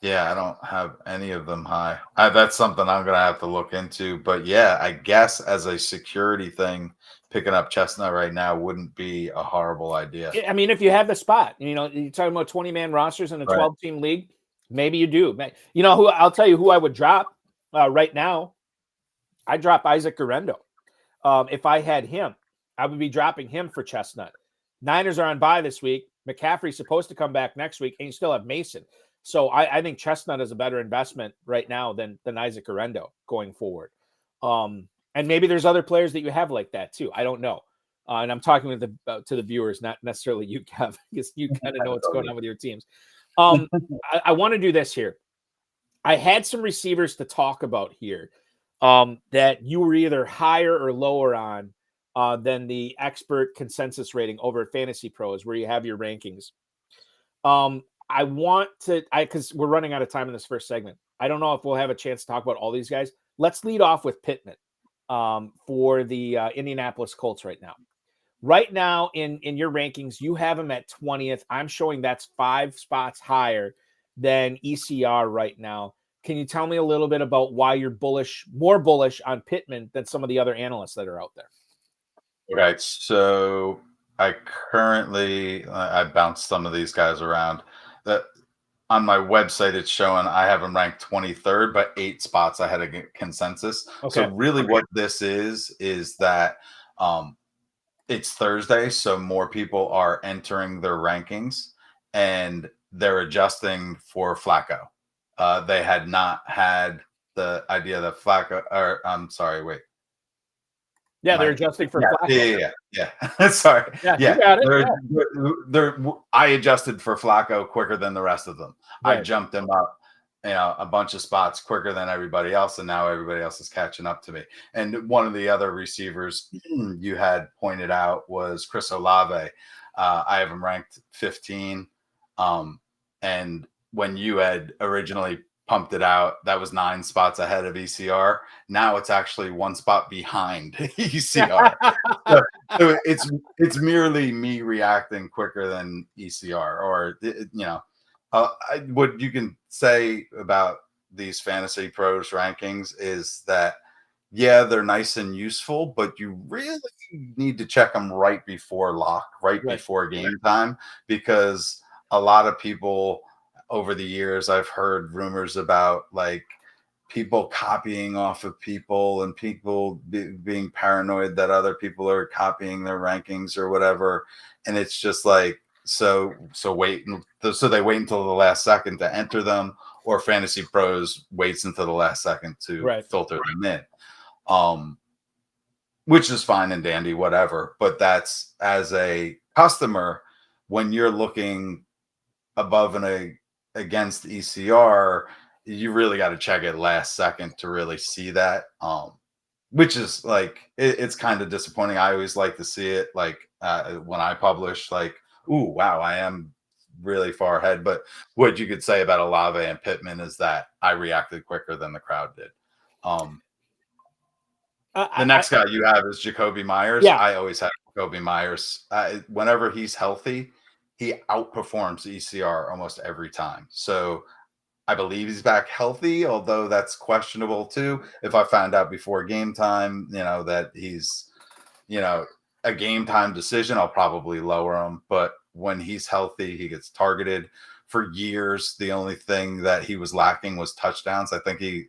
Yeah, I don't have any of them high. That's something I'm gonna have to look into. But yeah, I guess as a security thing, picking up Chestnut right now wouldn't be a horrible idea. I mean, if you have the spot, you're talking about 20-man rosters in a 12-team league, maybe you do. Who I'll tell you who I would drop right now. I drop Isaac Guerrero. If I had him, I would be dropping him for Chestnut. Niners are on bye this week. McCaffrey's supposed to come back next week, and you still have Mason. So I think Chestnut is a better investment right now than Isaac Guerrero going forward. And maybe there's other players that you have like that too. I don't know. And I'm talking to the viewers, not necessarily you, Kev, because you kind of know what's going on with your teams. I want to do this here. I had some receivers to talk about here that you were either higher or lower on than the expert consensus rating over at FantasyPros, where you have your rankings. I want to, because we're running out of time in this first segment. I don't know if we'll have a chance to talk about all these guys. Let's lead off with Pittman for the Indianapolis Colts right now. Right now in your rankings, you have him at 20th. I'm showing that's 5 spots higher than ECR right now. Can you tell me a little bit about why you're more bullish on Pittman than some of the other analysts that are out there? Right. So I bounced some of these guys around. That on my website, it's showing I have them ranked 23rd, but 8 spots ahead of consensus. Okay. So really what this is that it's Thursday, so more people are entering their rankings and they're adjusting for Flacco. They had not had the idea that Flacco, or I'm sorry, wait. Yeah, they're adjusting for Flacco. Yeah. Sorry. Yeah, you got it. I adjusted for Flacco quicker than the rest of them. Right. I jumped them up, a bunch of spots quicker than everybody else, and now everybody else is catching up to me. And one of the other receivers you had pointed out was Chris Olave. I have him ranked 15. And when you had originally pumped it out, that was 9 spots ahead of ECR. Now it's actually 1 spot behind ECR. so it's merely me reacting quicker than ECR, or what you can say about these FantasyPros rankings is that they're nice and useful, but you really need to check them right before lock, before game time, because a lot of people over the years, I've heard rumors about like people copying off of people and people being paranoid that other people are copying their rankings or whatever. And it's just like, so they wait until the last second to enter them, or FantasyPros waits until the last second to filter them in. Which is fine and dandy, whatever. But that's, as a customer, when you're looking above and against ECR, you really got to check it last second to really see that. Which is like, it's kind of disappointing. I always like to see it like when I publish, like, ooh, wow, I am really far ahead. But what you could say about Olave and Pittman is that I reacted quicker than the crowd did. The next guy you have is Jacoby Myers. Yeah. I always have Jacoby Myers. Whenever he's healthy, he outperforms ECR almost every time. So I believe he's back healthy, although that's questionable too. If I found out before game time, that he's, a game time decision, I'll probably lower him. But when he's healthy, he gets targeted. For years, the only thing that he was lacking was touchdowns. I think he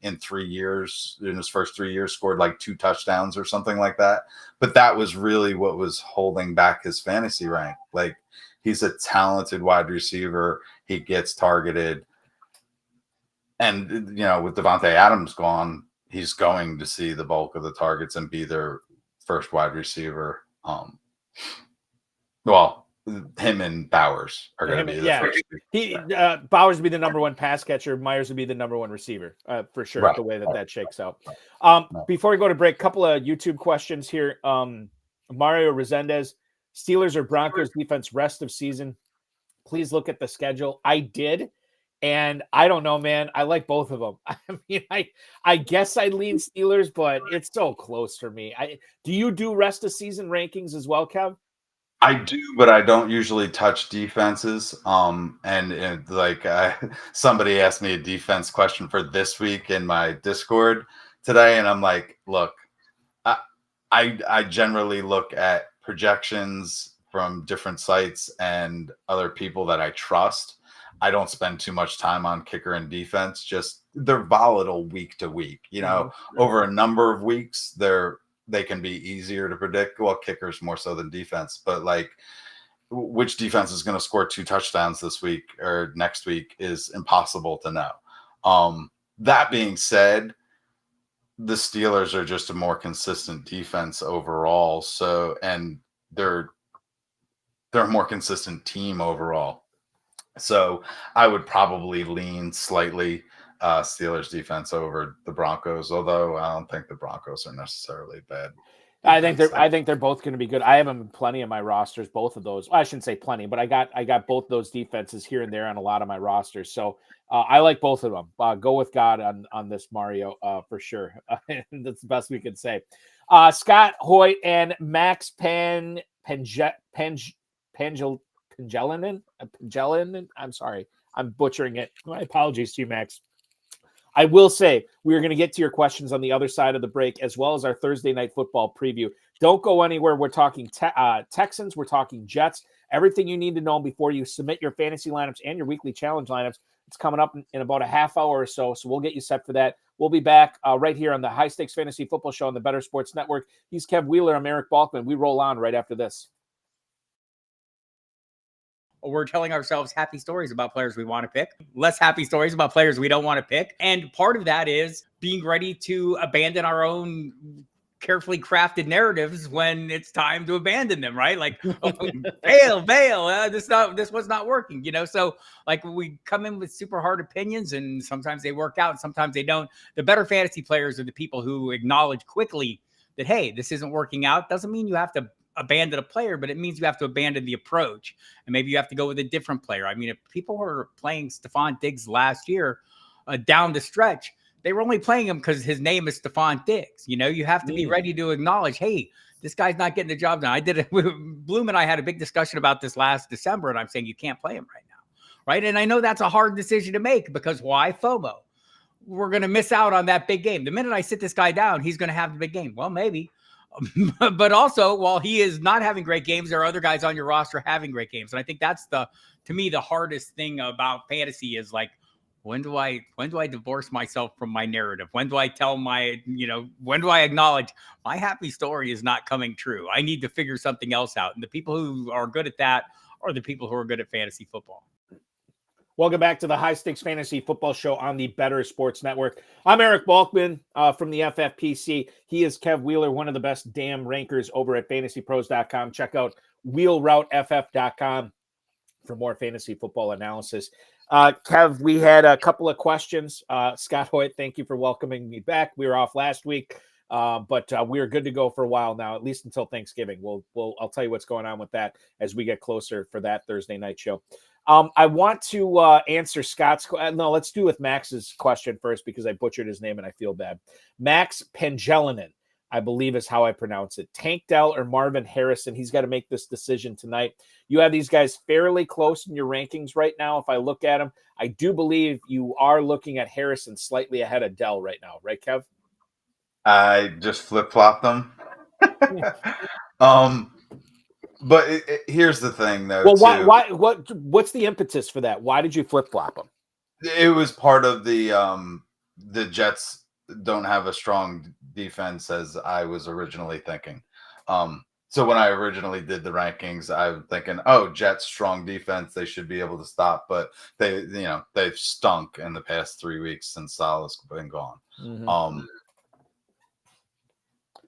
in 3 years, in his first 3 years, scored like 2 touchdowns or something like that. But that was really what was holding back his fantasy rank. Like, he's a talented wide receiver. He gets targeted. And, you know, with Devontae Adams gone, he's going to see the bulk of the targets and be their first wide receiver. Well, him and Bowers are going to be the first. Bowers would be the number one pass catcher. Myers would be the number one receiver for sure. Right. The way that shakes out. Before we go to break, couple of YouTube questions here. Mario Resendez, Steelers or Broncos defense rest of season. Please look at the schedule. I did. And I don't know, man. I like both of them. I mean, I guess I lean Steelers, but it's so close for me. Do you do rest of season rankings as well, Kev? I do, but I don't usually touch defenses. And like somebody asked me a defense question for this week in my Discord today, and I'm like, look, I generally look at projections from different sites and other people that I trust. I don't spend too much time on kicker and defense. Just they're volatile week to week. You know, over a number of weeks, they can be easier to predict. Well, kickers more so than defense, but like which defense is going to score 2 touchdowns this week or next week is impossible to know. That being said, the Steelers are just a more consistent defense overall. So, and they're a more consistent team overall. So I would probably lean slightly Steelers defense over the Broncos, although I don't think the Broncos are necessarily bad. I think they're both going to be good. I have them in plenty of my rosters, both of those. Well, I shouldn't say plenty, but I got both those defenses here and there on a lot of my rosters. So I like both of them. Go with God on this, Mario, for sure. That's the best we can say. Scott Hoyt and Max Pangelinan. I'm sorry. I'm butchering it. My apologies to you, Max. I will say we're going to get to your questions on the other side of the break, as well as our Thursday night football preview. Don't go anywhere. We're talking Texans. We're talking Jets. Everything you need to know before you submit your fantasy lineups and your weekly challenge lineups. It's coming up in about a half hour or so, so we'll get you set for that. We'll be back right here on the High Stakes Fantasy Football Show on the Better Sports Network. He's Kev Wheeler. I'm Eric Balkman. We roll on right after this. We're telling ourselves happy stories about players we want to pick, less happy stories about players we don't want to pick. And part of that is being ready to abandon our own carefully crafted narratives when it's time to abandon them, right? Like, bail, this was not working, you know? So like we come in with super hard opinions and sometimes they work out and sometimes they don't. The better fantasy players are the people who acknowledge quickly that, hey, this isn't working out. Doesn't mean you have to abandon a player, but it means you have to abandon the approach. And maybe you have to go with a different player. I mean, if people were playing Stephon Diggs last year down the stretch, they were only playing him because his name is Stephon Diggs. You know, you have to be ready to acknowledge, hey, this guy's not getting the job done. I did it. Bloom and I had a big discussion about this last December, and I'm saying you can't play him right now. Right. And I know that's a hard decision to make because why? FOMO. We're going to miss out on that big game. The minute I sit this guy down, he's going to have the big game. Well, maybe. But also, while he is not having great games, there are other guys on your roster having great games. And I think that's to me, the hardest thing about fantasy is like, when do I divorce myself from my narrative? When do I tell when do I acknowledge my happy story is not coming true? I need to figure something else out. And the people who are good at that are the people who are good at fantasy football. Welcome back to the High Stakes Fantasy Football Show on the Better Sports Network. I'm Eric Balkman from the FFPC. He is Kev Wheeler, one of the best damn rankers over at FantasyPros.com. Check out WheelRouteFF.com for more fantasy football analysis. Kev, we had a couple of questions. Scott Hoyt, thank you for welcoming me back. We were off last week, but we're good to go for a while now, at least until Thanksgiving. I'll tell you what's going on with that as we get closer for that Thursday night show. I want to answer Scott's. No, let's do with Max's question first because I butchered his name and I feel bad. Max Pangelinan, I believe is how I pronounce it. Tank Dell or Marvin Harrison. He's got to make this decision tonight. You have these guys fairly close in your rankings right now. If I look at them, I do believe you are looking at Harrison slightly ahead of Dell right now. Right, Kev? I just flip-flopped them. But here's the thing, though. What's the impetus for that? Why did you flip-flop them? It was part of the the Jets don't have a strong defense as I was originally thinking. So when I originally did the rankings, I was thinking, oh, Jets strong defense, they should be able to stop, but they've stunk in the past 3 weeks since Salah's been gone. Mm-hmm.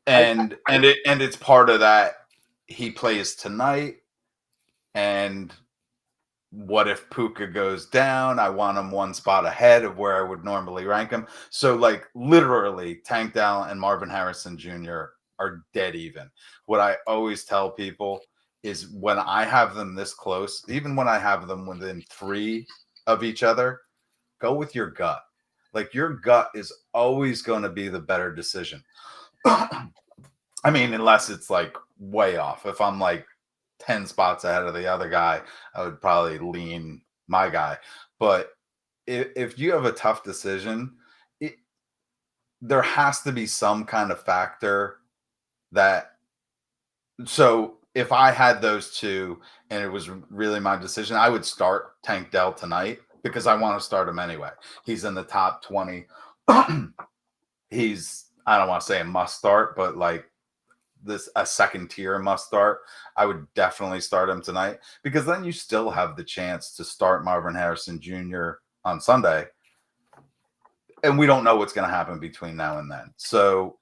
And it's part of that. He plays tonight, and what if Puka goes down? I want him one spot ahead of where I would normally rank him. So, like, literally, Tank Dell and Marvin Harrison Jr. are dead even. What I always tell people is when I have them this close, even when I have them within 3 of each other, go with your gut. Like, your gut is always going to be the better decision. I mean, unless it's like way off. If I'm like 10 spots ahead of the other guy, I would probably lean my guy. But if you have a tough decision, there has to be some kind of factor that. So if I had those two and it was really my decision, I would start Tank Dell tonight because I want to start him anyway. He's in the top 20. He's, I don't want to say a must start, but like a second tier must start. I would definitely start him tonight because then you still have the chance to start Marvin Harrison Jr. on Sunday. And we don't know what's going to happen between now and then. So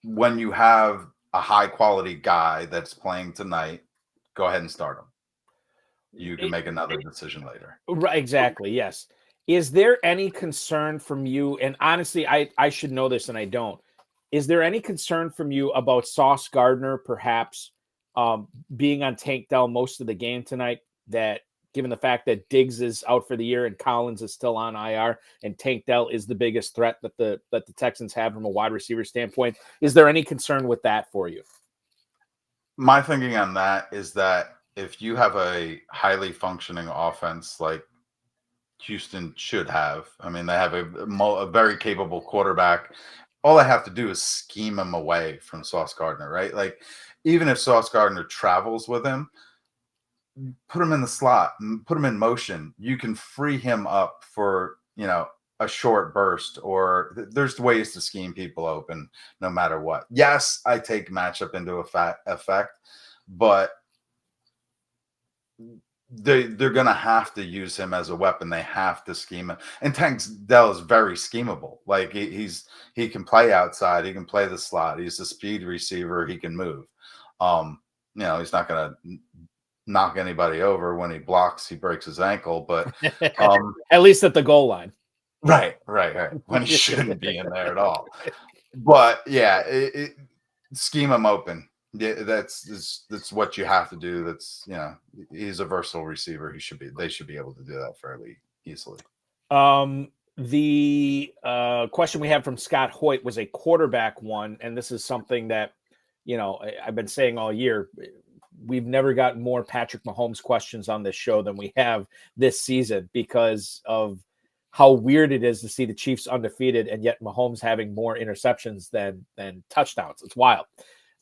when you have a high quality guy that's playing tonight, go ahead and start him. You can make another decision later. Right, exactly. Yes. Is there any concern from you? And honestly, I should know this and I don't. Is there any concern from you about Sauce Gardner perhaps being on Tank Dell most of the game tonight? That given the fact that Diggs is out for the year and Collins is still on IR and Tank Dell is the biggest threat that the Texans have from a wide receiver standpoint, is there any concern with that for you? My thinking on that is that if you have a highly functioning offense like Houston should have, I mean, they have a very capable quarterback. All I have to do is scheme him away from Sauce Gardner, right? Like, even if Sauce Gardner travels with him, put him in the slot, put him in motion. You can free him up for, a short burst, or there's ways to scheme people open no matter what. Yes, I take matchup into effect, but they're going to have to use him as a weapon. They have to scheme him. And Tank Dell is very schemable. Like he can play outside. He can play the slot. He's a speed receiver. He can move. He's not going to knock anybody over. When he blocks, he breaks his ankle, but at least at the goal line. Right. When he shouldn't be in there at all. But yeah, scheme him open. Yeah, that's what you have to do. That's, he's a versatile receiver. They should be able to do that fairly easily. The question we have from Scott Hoyt was a quarterback one, and this is something that, I've been saying all year. We've never gotten more Patrick Mahomes questions on this show than we have this season because of how weird it is to see the Chiefs undefeated and yet Mahomes having more interceptions than touchdowns. It's wild.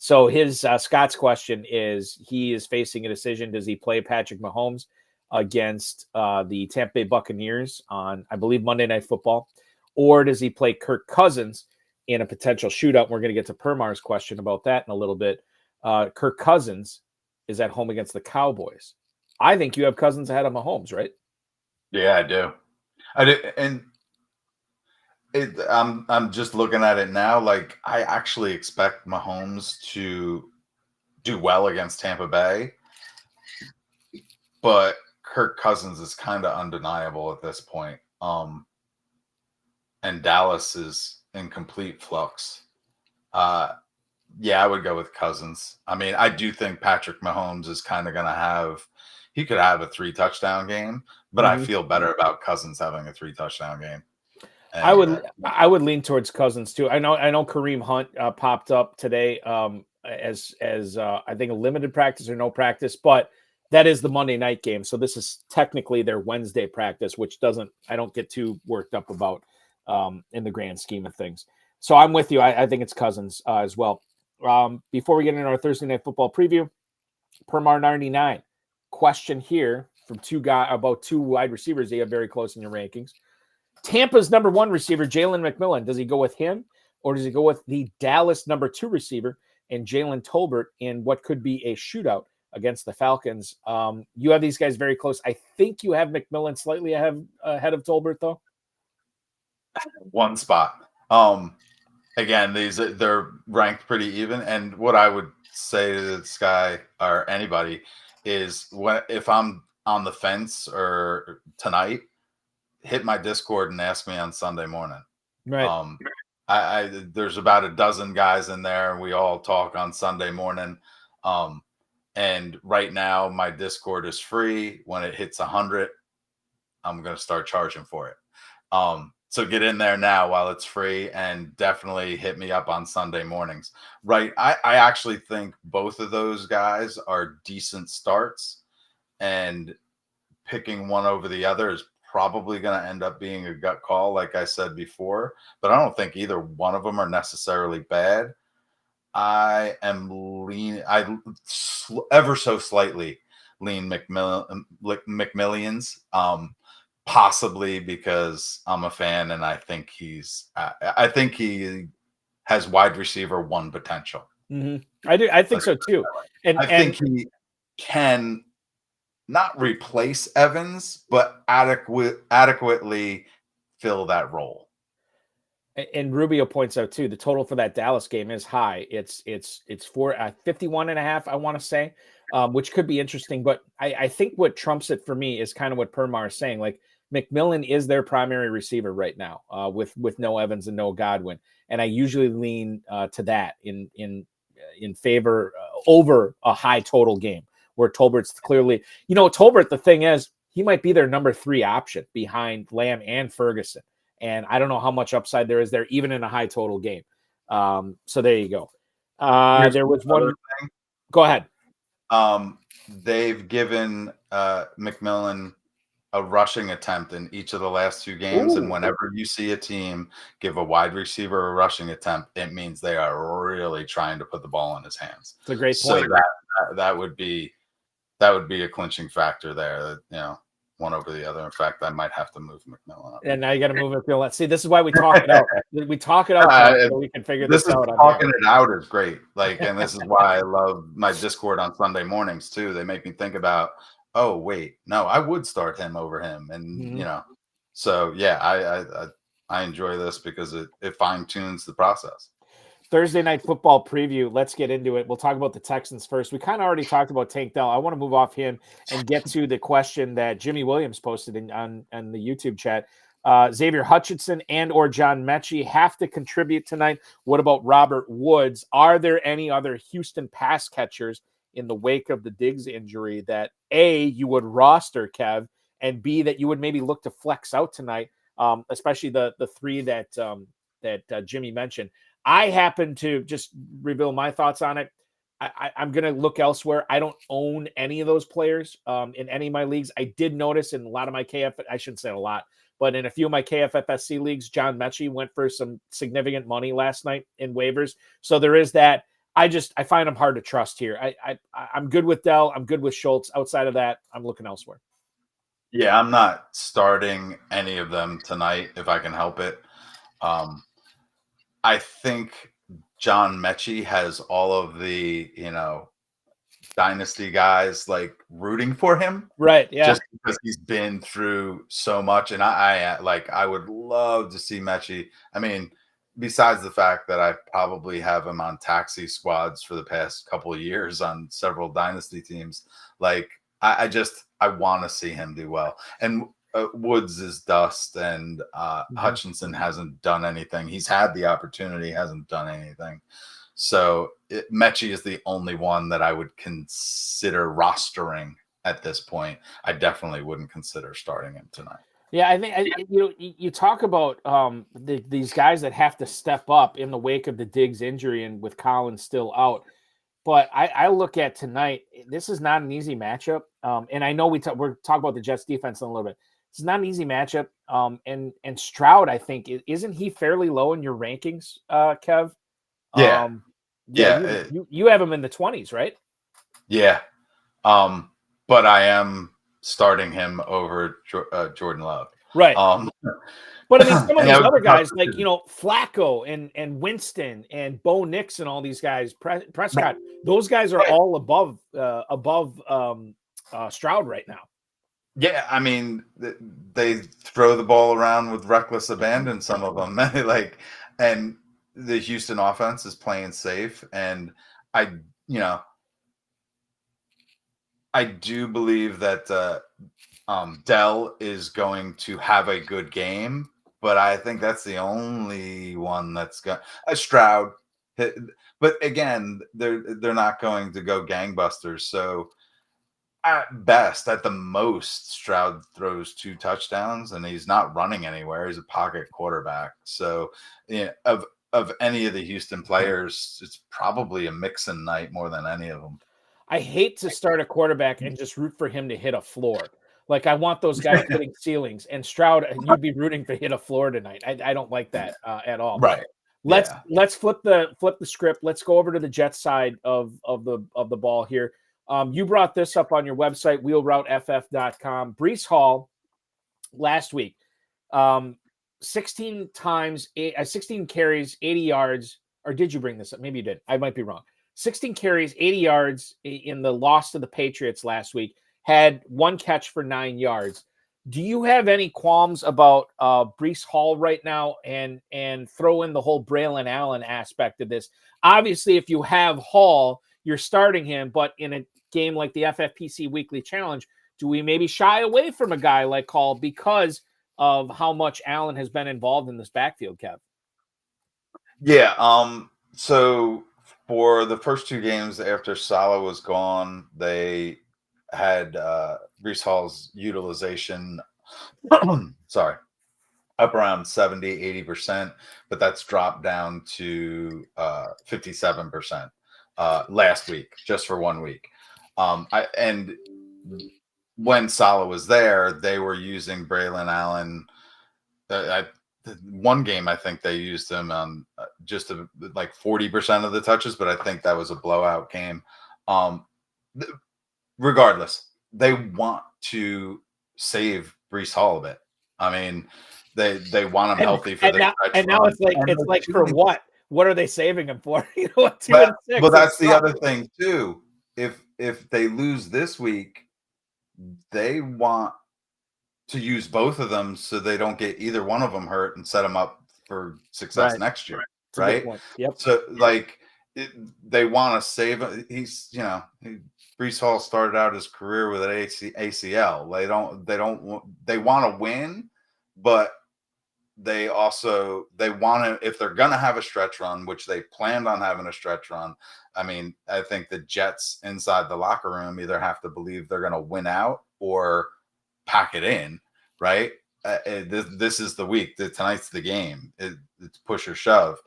So his Scott's question is, he is facing a decision. Does he play Patrick Mahomes against the Tampa Bay Buccaneers on, I believe, Monday Night Football, or does he play Kirk Cousins in a potential shootout? We're going to get to Permar's question about that in a little bit. Kirk Cousins is at home against the Cowboys. I think you have Cousins ahead of Mahomes, right? Yeah, I do. And I'm just looking at it now. Like, I actually expect Mahomes to do well against Tampa Bay, but Kirk Cousins is kind of undeniable at this point. And Dallas is in complete flux. Yeah, I would go with Cousins. I mean, I do think Patrick Mahomes is kind of going to he could have a 3-touchdown game, but I feel better about Cousins having a 3-touchdown game. And I would lean towards Cousins too. I know Kareem Hunt popped up today as I think a limited practice or no practice, but that is the Monday night game. So this is technically their Wednesday practice, which I don't get too worked up about in the grand scheme of things. So I'm with you. I think it's Cousins as well. Before we get into our Thursday Night Football preview, Permar 99 question here from about two wide receivers they have very close in your rankings. Tampa's number 1 receiver, Jalen McMillan. Does he go with him, or does he go with the Dallas number 2 receiver and Jalen Tolbert in what could be a shootout against the Falcons? You have these guys very close. I think you have McMillan slightly ahead of Tolbert, though. One spot. Again, they're ranked pretty even. And what I would say to this guy or anybody is, if I'm on the fence or tonight, hit my Discord and ask me on Sunday morning. Right. There's about a dozen guys in there, and we all talk on Sunday morning. And right now my Discord is free. When it hits 100, I'm going to start charging for it. So get in there now while it's free, and definitely hit me up on Sunday mornings. Right. I actually think both of those guys are decent starts, and picking one over the other is probably going to end up being a gut call, like I said before, but I don't think either one of them are necessarily bad. I am ever so slightly lean McMillions, possibly because I'm a fan and I think he has wide receiver 1 potential. Mm-hmm. I think so too. And I think he can not replace Evans, but adequately fill that role. And Rubio points out too, the total for that Dallas game is high. It's for 51.5, I want to say, which could be interesting. But I think what trumps it for me is kind of what Permar is saying. Like, McMillan is their primary receiver right now, with no Evans and no Godwin, and I usually lean to that in favor over a high total game where Tolbert's clearly, Tolbert. The thing is, he might be their number 3 option behind Lamb and Ferguson. And I don't know how much upside there is there, even in a high total game. So there you go. There was one thing. Go ahead. They've given McMillan a rushing attempt in each of the last 2 games. Ooh. And whenever you see a team give a wide receiver a rushing attempt, it means they are really trying to put the ball in his hands. It's a great point. So that would be a clinching factor there. One over the other. In fact, I might have to move McMillan up. And now you got to move McMillan. See, this is why we talk it out. We talk it out so we can figure this out. Talking it out is great. And this is why I love my Discord on Sunday mornings too. They make me think about, oh wait, no, I would start him over him, and So yeah, I enjoy this because it fine tunes the process. Thursday night football preview. Let's get into it. We'll talk about the Texans first. We kind of already talked about Tank Dell. I want to move off him and get to the question that Jimmy Williams posted on the YouTube chat. Xavier Hutchinson and or John Mechie have to contribute tonight. What about Robert Woods? Are there any other Houston pass catchers in the wake of the Diggs injury that A, you would roster, Kev, and B, that you would maybe look to flex out tonight, especially the 3 that Jimmy mentioned? I happen to just reveal my thoughts on it. I'm going to look elsewhere. I don't own any of those players in any of my leagues. I did notice in a lot of my I shouldn't say a lot, but in a few of my KFFSC leagues, John Mechie went for some significant money last night in waivers. So there is that. I find him hard to trust here. I'm good with Dell. I'm good with Schultz. Outside of that, I'm looking elsewhere. Yeah, I'm not starting any of them tonight if I can help it. I think John Mechie has all of the, dynasty guys rooting for him. Right. Yeah. Just because he's been through so much. And I would love to see Mechie. I mean, besides the fact that I probably have him on taxi squads for the past couple of years on several dynasty teams, I want to see him do well. And Woods is dust, and Hutchinson hasn't done anything. He's had the opportunity, hasn't done anything. So Mechie is the only one that I would consider rostering at this point. I definitely wouldn't consider starting him tonight. Yeah, I think you talk about these guys that have to step up in the wake of the Diggs injury and with Collins still out. But I look at tonight, this is not an easy matchup. And I know we're talking about the Jets defense in a little bit. It's not an easy matchup. And Stroud, I think, isn't he fairly low in your rankings, Kev? Yeah. You have him in the 20s, right? Yeah. But I am starting him over Jordan Love. Right. But I mean, some of And these that was other a tough guys, like, decision. you know, Flacco and Winston and Bo Nix and all these guys, Prescott, those guys are all above Stroud right now. Yeah, I mean, they throw the ball around with reckless abandon, some of them. Like, and the Houston offense is playing safe. And I, you know, I do believe that Dell is going to have a good game, but I think that's the only one that's got a Stroud. But again, they're not going to go gangbusters. So at best, at the most, Stroud throws 2 touchdowns, and he's not running anywhere. He's a pocket quarterback. So, yeah, of any of the Houston players, it's probably a Mixon night more than any of them. I hate to start a quarterback and just root for him to hit a floor. Like, I want those guys hitting ceilings, and Stroud, you'd be rooting to hit a floor tonight. I don't like that at all. Right. Let's flip the script. Let's go over to the Jets side of the ball here. You brought this up on your website, wheelrouteff.com. Breece Hall last week, 16 carries, 80 yards. Or did you bring this up? Maybe you did. I might be wrong. 16 carries, 80 yards in the loss to the Patriots last week. Had 1 catch for 9 yards. Do you have any qualms about Breece Hall right now, and throw in the whole Braylon Allen aspect of this? Obviously, if you have Hall, you're starting him, but in a game like the FFPC Weekly Challenge, do we maybe shy away from a guy like Hall because of how much Allen has been involved in this backfield, Kev? Yeah. So for the first 2 games after Salah was gone, they had Breece Hall's utilization sorry, up around 70-80%, but that's dropped down to 57% last week, just for 1 week. And when Salah was there, they were using Braylon Allen. One game, I think they used him on just like 40% of the touches, but I think that was a blowout game. Regardless, they want to save Breece Hall a bit. I mean, they want him healthy for the stretch and now run. it's like for what? What are they saving him for? You know what? 2 Well, and 6. well, that's the other thing too. If they lose this week, they want to use both of them so they don't get either one of them hurt and set them up for success next year, right? Yep. So like they want to save. He's Breece Hall started out his career with an ACL. They want to win, but they want to, if they're going to have a stretch run, which they planned on having a stretch run. I mean, I think the Jets inside the locker room either have to believe they're going to win out or pack it in, right? This is the week. Tonight's the game. It's push or shove.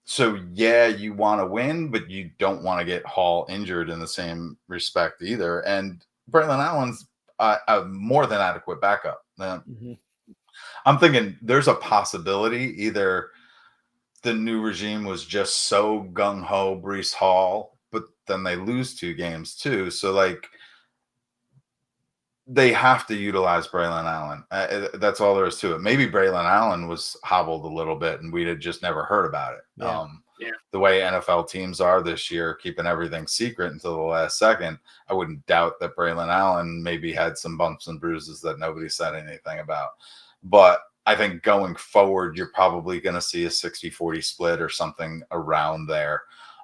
So yeah, you want to win, but you don't want to get Hall injured in the same respect either. And Braylon Allen's a more than adequate backup. I'm thinking there's a possibility either the new regime was just so gung-ho Breece Hall, but then they lose 2 games too. So like they have to utilize Braylon Allen. That's all there is to it. Maybe Braylon Allen was hobbled a little bit and we'd have just never heard about it. The way NFL teams are this year, keeping everything secret until the last second, I wouldn't doubt that Braylon Allen maybe had some bumps and bruises that nobody said anything about. But I think going forward, you're probably going to see a 60-40 split or something around there,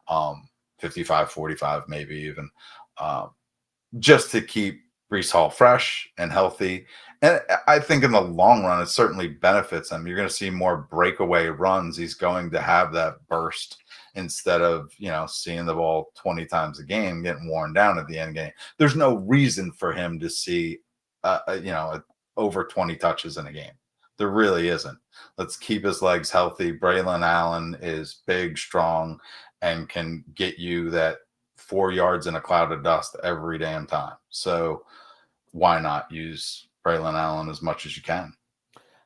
55-45 maybe even, just to keep Breece Hall fresh and healthy. And I think in the long run, it certainly benefits him. You're going to see more breakaway runs. He's going to have that burst instead of, seeing the ball 20 times a game, getting worn down at the end game. There's no reason for him to see, over 20 touches in a game. There really isn't. Let's keep his legs healthy. Braylon Allen is big, strong, and can get you that 4 yards in a cloud of dust every damn time. So why not use Braylon Allen as much as you can?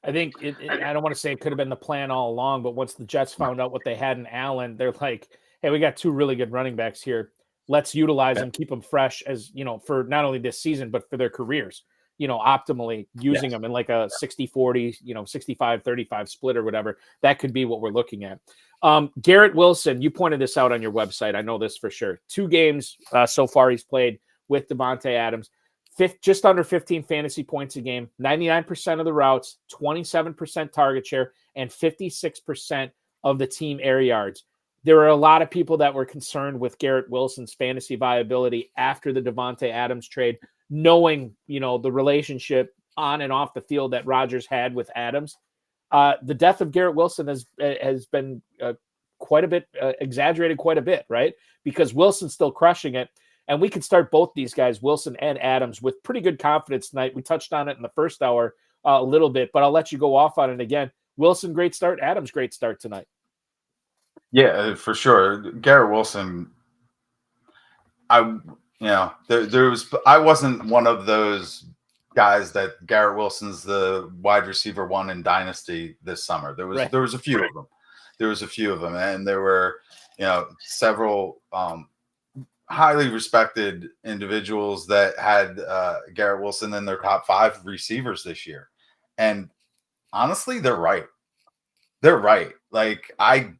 I think I don't want to say it could have been the plan all along, but once the Jets found out what they had in Allen, they're like, hey, we got 2 really good running backs here. Let's utilize them, keep them fresh as, for not only this season, but for their careers. optimally using them in like a 60-40, 65-35 split or whatever. That could be what we're looking at. Garrett Wilson, you pointed this out on your website. I know this for sure. 2 games so far he's played with Davante Adams. Just under 15 fantasy points a game, 99% of the routes, 27% target share, and 56% of the team air yards. There are a lot of people that were concerned with Garrett Wilson's fantasy viability after the Davante Adams trade, knowing, the relationship on and off the field that Rodgers had with Adams. The death of Garrett Wilson has been quite a bit exaggerated quite a bit, right? Because Wilson's still crushing it. And we can start both these guys, Wilson and Adams, with pretty good confidence tonight. We touched on it in the first hour a little bit, but I'll let you go off on it again. Wilson, great start. Adams, great start tonight. Yeah, for sure. Garrett Wilson, I wasn't one of those guys that Garrett Wilson's the wide receiver 1 in Dynasty this summer. There was a few of them. And there were, several highly respected individuals that had Garrett Wilson in their top 5 receivers this year. And honestly, they're right. Like I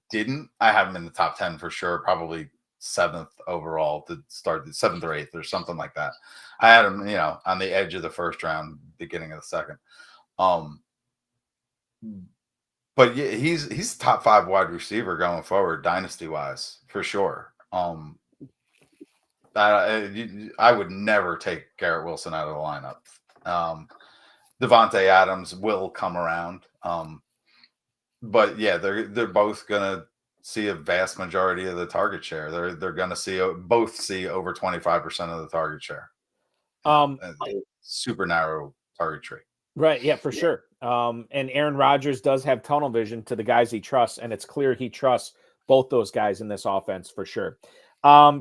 have him in the top 10 for sure, probably 7th overall to start, 7th or 8th or something like that. I had him, on the edge of the first round, beginning of the second. But yeah, he's top 5 wide receiver going forward, dynasty wise, for sure. I would never take Garrett Wilson out of the lineup. Davante Adams will come around. But yeah, they're both gonna see a vast majority of the target share. They're gonna both see over 25% of the target share. Super narrow target tree. Right. Yeah, for sure. And Aaron Rodgers does have tunnel vision to the guys he trusts, and it's clear he trusts both those guys in this offense for sure.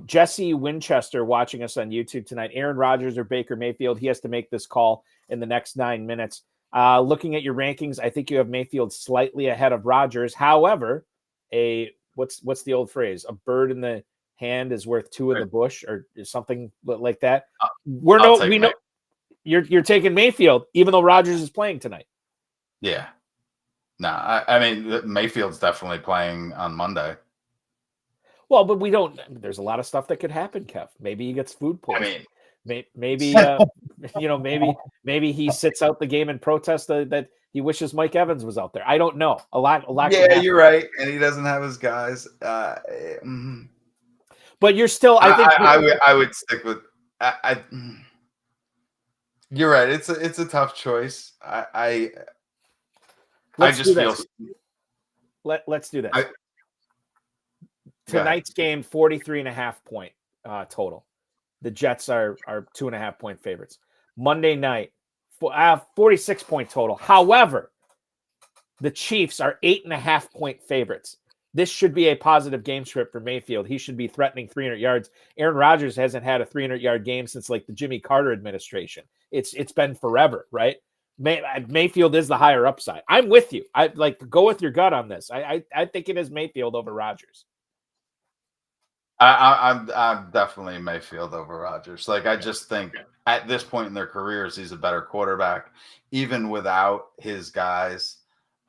Jesse Winchester watching us on YouTube tonight. Aaron Rodgers or Baker Mayfield? He has to make this call in the next 9 minutes. Looking at your rankings, I think you have Mayfield slightly ahead of Rodgers. However, what's the old phrase? A bird in the hand is worth 2 in the bush, or something like that. We know you're taking Mayfield, even though Rodgers is playing tonight. Yeah. No, I mean Mayfield's definitely playing on Monday. Well, but we don't. There's a lot of stuff that could happen, Kev. Maybe he gets food poisoning. Maybe he sits out the game in protest that he wishes Mike Evans was out there. I don't know. A lot. Yeah, you're right, and he doesn't have his guys. But you're still. I would stick with. You're right. It's a tough choice. Let's do this. Tonight's game, 43.5 point total. The Jets are 2.5 point favorites. Monday night, 46 point total. However, the Chiefs are 8.5 point favorites. This should be a positive game script for Mayfield. He should be threatening 300 yards. Aaron Rodgers hasn't had a 300-yard game since like the Jimmy Carter administration. It's been forever, right? Mayfield is the higher upside. I'm with you. I like go with your gut on this. I think it is Mayfield over Rodgers. I'm definitely Mayfield over Rodgers. Like I just think at this point in their careers, he's a better quarterback, even without his guys.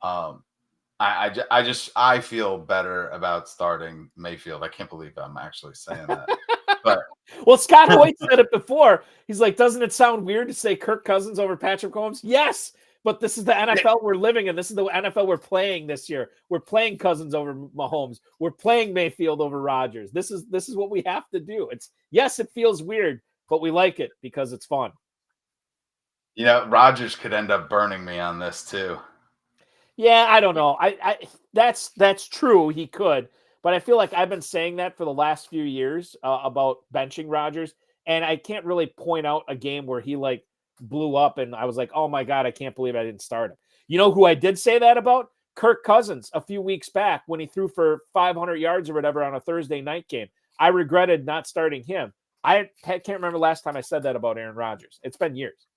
I feel better about starting Mayfield. I can't believe I'm actually saying that. But well, Scott Hoyt said it before. He's like, doesn't it sound weird to say Kirk Cousins over Patrick Mahomes? Yes, but this is the NFL we're living in. This is the NFL we're playing this year. We're playing Cousins over Mahomes. We're playing Mayfield over Rodgers. This is what we have to do. It feels weird, but we like it because it's fun. Rodgers could end up burning me on this too. Yeah, I don't know. That's true. He could, but I feel like I've been saying that for the last few years about benching Rodgers, and I can't really point out a game where he like blew up and I was like, oh my God, I can't believe I didn't start him. You know who I did say that about? Kirk Cousins a few weeks back when he threw for 500 yards or whatever on a Thursday night game. I regretted not starting him. I can't remember last time I said that about Aaron Rodgers. It's been years.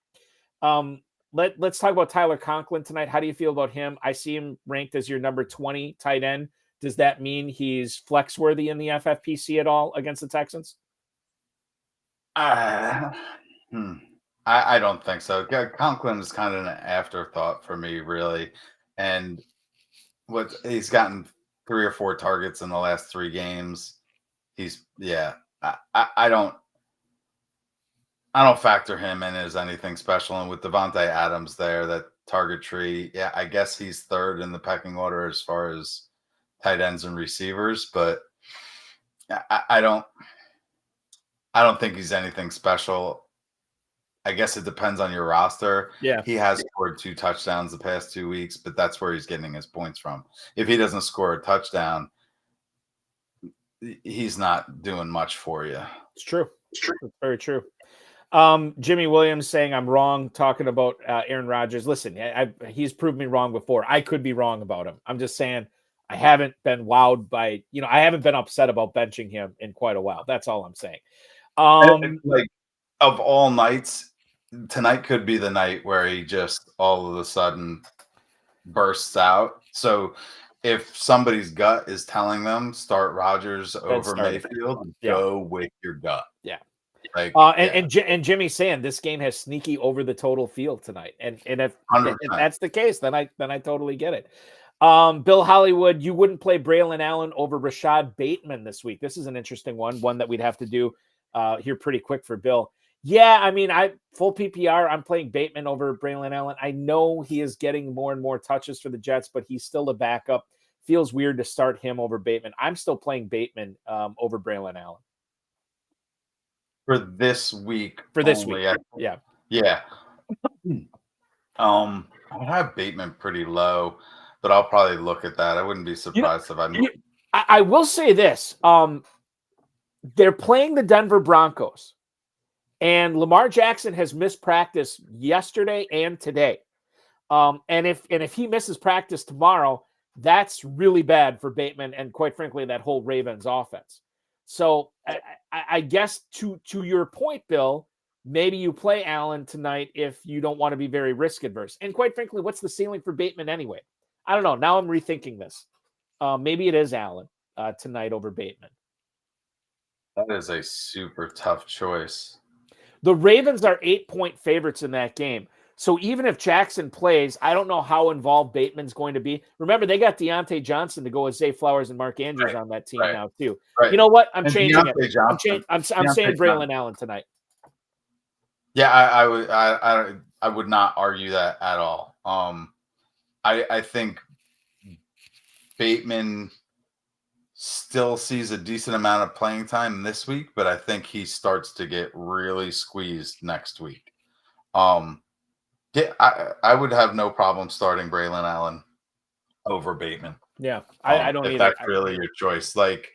Let's talk about Tyler Conklin tonight. How do you feel about him? I see him ranked as your number 20 tight end. Does that mean he's flex worthy in the FFPC at all against the Texans? I don't think so. Conklin is kind of an afterthought for me, really. And he's gotten 3 or 4 targets in the last 3 games. I don't factor him in as anything special. And with Devontae Adams there, that target tree, I guess he's third in the pecking order as far as tight ends and receivers, but I don't think he's anything special. I guess it depends on your roster. Yeah. He has scored 2 touchdowns the past 2 weeks, but that's where he's getting his points from. If he doesn't score a touchdown, he's not doing much for you. It's true. It's very true. Jimmy Williams saying I'm wrong talking about Aaron Rodgers. Listen, he's proved me wrong before. I could be wrong about him. I'm just saying I haven't been wowed by, I haven't been upset about benching him in quite a while. That's all I'm saying. Like, of all nights, tonight could be the night where he just all of a sudden bursts out. So if somebody's gut is telling them start Rodgers over Mayfield, go with your gut. Yeah. Like, and Jimmy's saying this game has sneaky over the total field tonight. And if that's the case, then I totally get it. Bill Hollywood, you wouldn't play Braylon Allen over Rashad Bateman this week. This is an interesting one that we'd have to do here pretty quick for Bill. Yeah, I mean, full PPR, I'm playing Bateman over Braylon Allen. I know he is getting more and more touches for the Jets, but he's still a backup. Feels weird to start him over Bateman. I'm still playing Bateman over Braylon Allen. For this week. Yeah. Yeah. I would have Bateman pretty low, but I'll probably look at that. I wouldn't be surprised if I will say this. They're playing the Denver Broncos. And Lamar Jackson has missed practice yesterday and today. And if he misses practice tomorrow, that's really bad for Bateman and, quite frankly, that whole Ravens offense. So I guess to your point, Bill, maybe you play Allen tonight if you don't want to be very risk adverse. And quite frankly, what's the ceiling for Bateman anyway? I don't know. Now I'm rethinking this. Maybe it is Allen tonight over Bateman. That is a super tough choice. The Ravens are 8-point favorites in that game. So even if Jackson plays, I don't know how involved Bateman's going to be. Remember, they got Deontay Johnson to go with Zay Flowers and Mark Andrews on that team now, too. Right. You know what? I'm changing it. I'm saying Braylon Allen tonight. Yeah, I would not argue that at all. I think Bateman still sees a decent amount of playing time this week, but I think he starts to get really squeezed next week. I would have no problem starting Braylon Allen over Bateman. Yeah, I don't if that's really your choice. Like,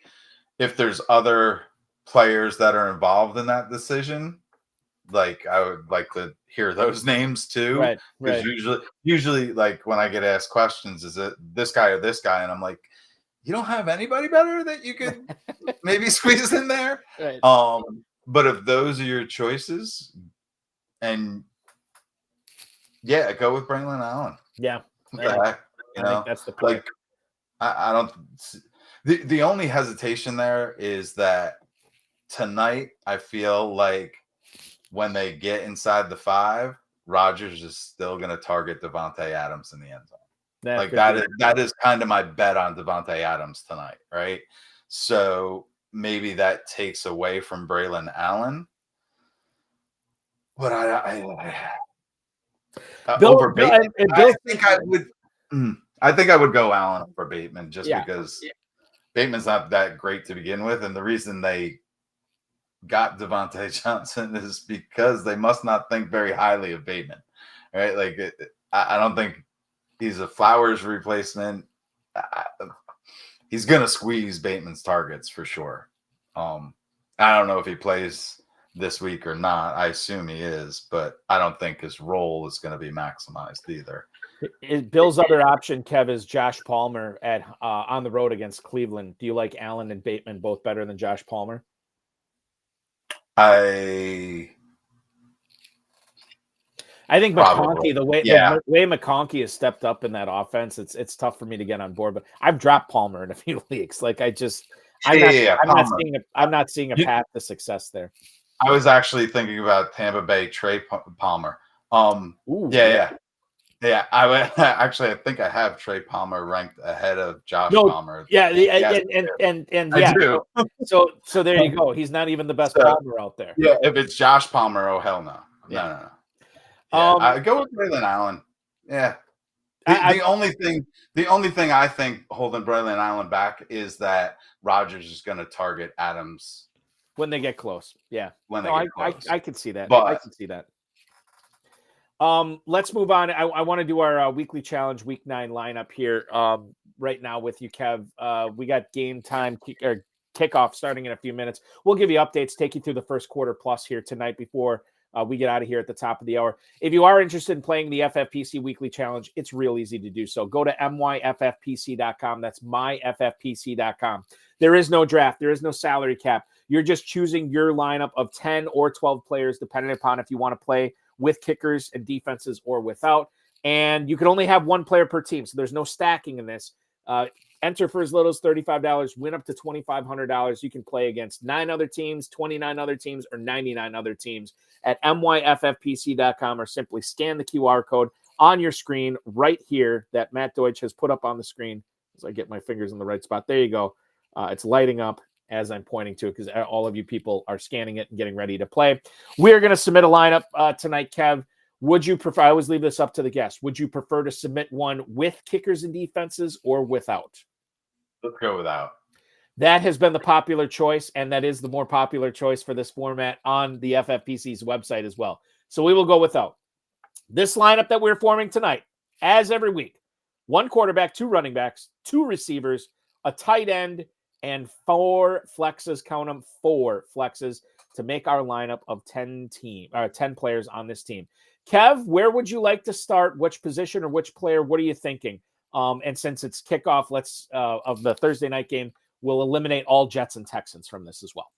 if there's other players that are involved in that decision, like, I would like to hear those names too. Right. Because usually, like, when I get asked questions, is it this guy or this guy? And I'm like, you don't have anybody better that you could maybe squeeze in there? Right. But if those are your choices, and go with Braylon Allen. Yeah. I think that's the play. Like, I don't. The only hesitation there is that tonight I feel like when they get inside the 5, Rodgers is still going to target Devontae Adams in the end zone. That is kind of my bet on Devontae Adams tonight, right? So maybe that takes away from Braylon Allen, but over Bateman, I think I would go Allen for Bateman just because Bateman's not that great to begin with, and the reason they got Devontae Johnson is because they must not think very highly of Bateman, right? Like, I don't think he's a Flowers replacement. He's going to squeeze Bateman's targets for sure. I don't know if he plays this week or not. I assume he is, but I don't think his role is going to be maximized either. Bill's other option, Kev, is Josh Palmer at on the road against Cleveland. Do you like Allen and Bateman both better than Josh Palmer? I think McConkey, the way McConkey has stepped up in that offense, it's tough for me to get on board. But I've dropped Palmer in a few leagues. Like, I'm not seeing a path to success there. I was actually thinking about Tampa Bay Trey Palmer. Ooh, Yeah. I would actually. I think I have Trey Palmer ranked ahead of Josh Palmer. Yeah, I yeah. do. So there you go. He's not even the best Palmer out there. Yeah, if it's Josh Palmer, oh hell no, no. Yeah, I go with Braylon Allen. Yeah. The only thing I think holding Braylon Allen back is that Rodgers is going to target Adams when they get close. Yeah, when they get close. I can see that. But I can see that. Let's move on. I want to do our weekly challenge week 9 lineup here right now with you, Kev. We got game time or kickoff starting in a few minutes. We'll give you updates, take you through the first quarter plus here tonight before we get out of here at the top of the hour. If you are interested in playing the FFPC Weekly Challenge, it's real easy to do so. Go to myffpc.com. That's myffpc.com. There is no draft. There is no salary cap. You're just choosing your lineup of 10 or 12 players, depending upon if you want to play with kickers and defenses or without. And you can only have one player per team, so there's no stacking in this. Enter for as little as $35, win up to $2,500. You can play against 9 other teams, 29 other teams, or 99 other teams at myffpc.com, or simply scan the QR code on your screen right here that Matt Deutsch has put up on the screen as I get my fingers in the right spot. There you go. It's lighting up as I'm pointing to it because all of you people are scanning it and getting ready to play. We're going to submit a lineup tonight, Kev. Would you prefer, I always leave this up to the guests, would you prefer to submit one with kickers and defenses or without? Let's go without. That has been the popular choice, and that is the more popular choice for this format on the FFPC's website as well. So we will go without. This lineup that we're forming tonight, as every week, 1 quarterback, 2 running backs, 2 receivers, a tight end, and 4 flexes, count them, 4 flexes to make our lineup of 10 players on this team. Kev, where would you like to start? Which position or which player? What are you thinking? And since it's kickoff, of the Thursday night game, we'll eliminate all Jets and Texans from this as well.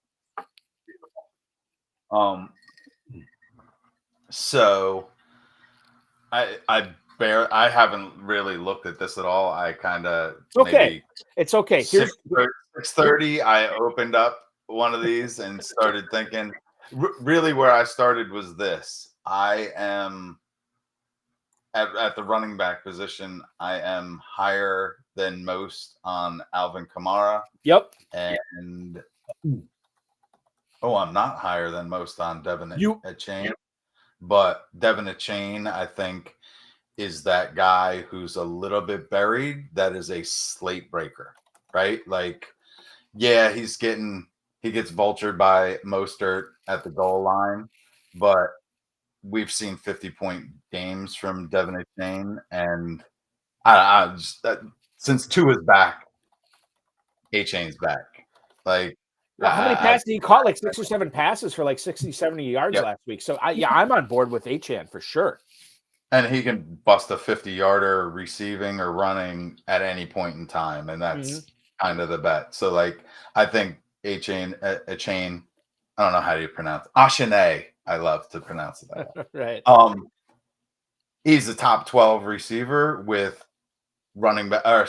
So I haven't really looked at this at all. I kind of It's okay. 6:30. I opened up one of these and started thinking. Really, where I started was this. I am at the running back position. I am higher than most on Alvin Kamara. Yep. And I'm not higher than most on Devin Achane. But Devin Achane, I think, is that guy who's a little bit buried. That is a slate breaker, right? Like, yeah, he gets vultured by Mostert at the goal line, but we've seen 50-point games from Devin Achane, and I just since Tua's back, Achane's back. Like, how many passes he caught? Like 6 or 7 passes for like 60, 70 yards last week. So I'm on board with Achane for sure. And he can bust a 50-yarder receiving or running at any point in time, and that's kind of the bet. So, like, I think Achane, I don't know how you pronounce it. Achane. I love to pronounce it that way. Right. He's a top 12 receiver with running back, or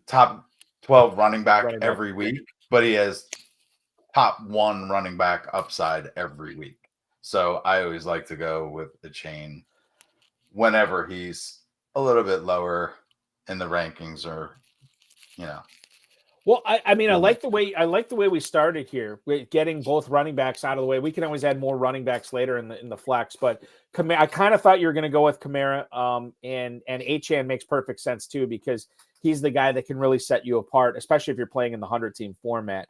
top 12 running back every week, but he has top 1 running back upside every week. So I always like to go with the chain whenever he's a little bit lower in the rankings, or Well, I mean, I like the way we started here with getting both running backs out of the way. We can always add more running backs later in the flex, but I kind of thought you were going to go with Kamara, and Achane makes perfect sense too, because he's the guy that can really set you apart, especially if you're playing in the 100-team format.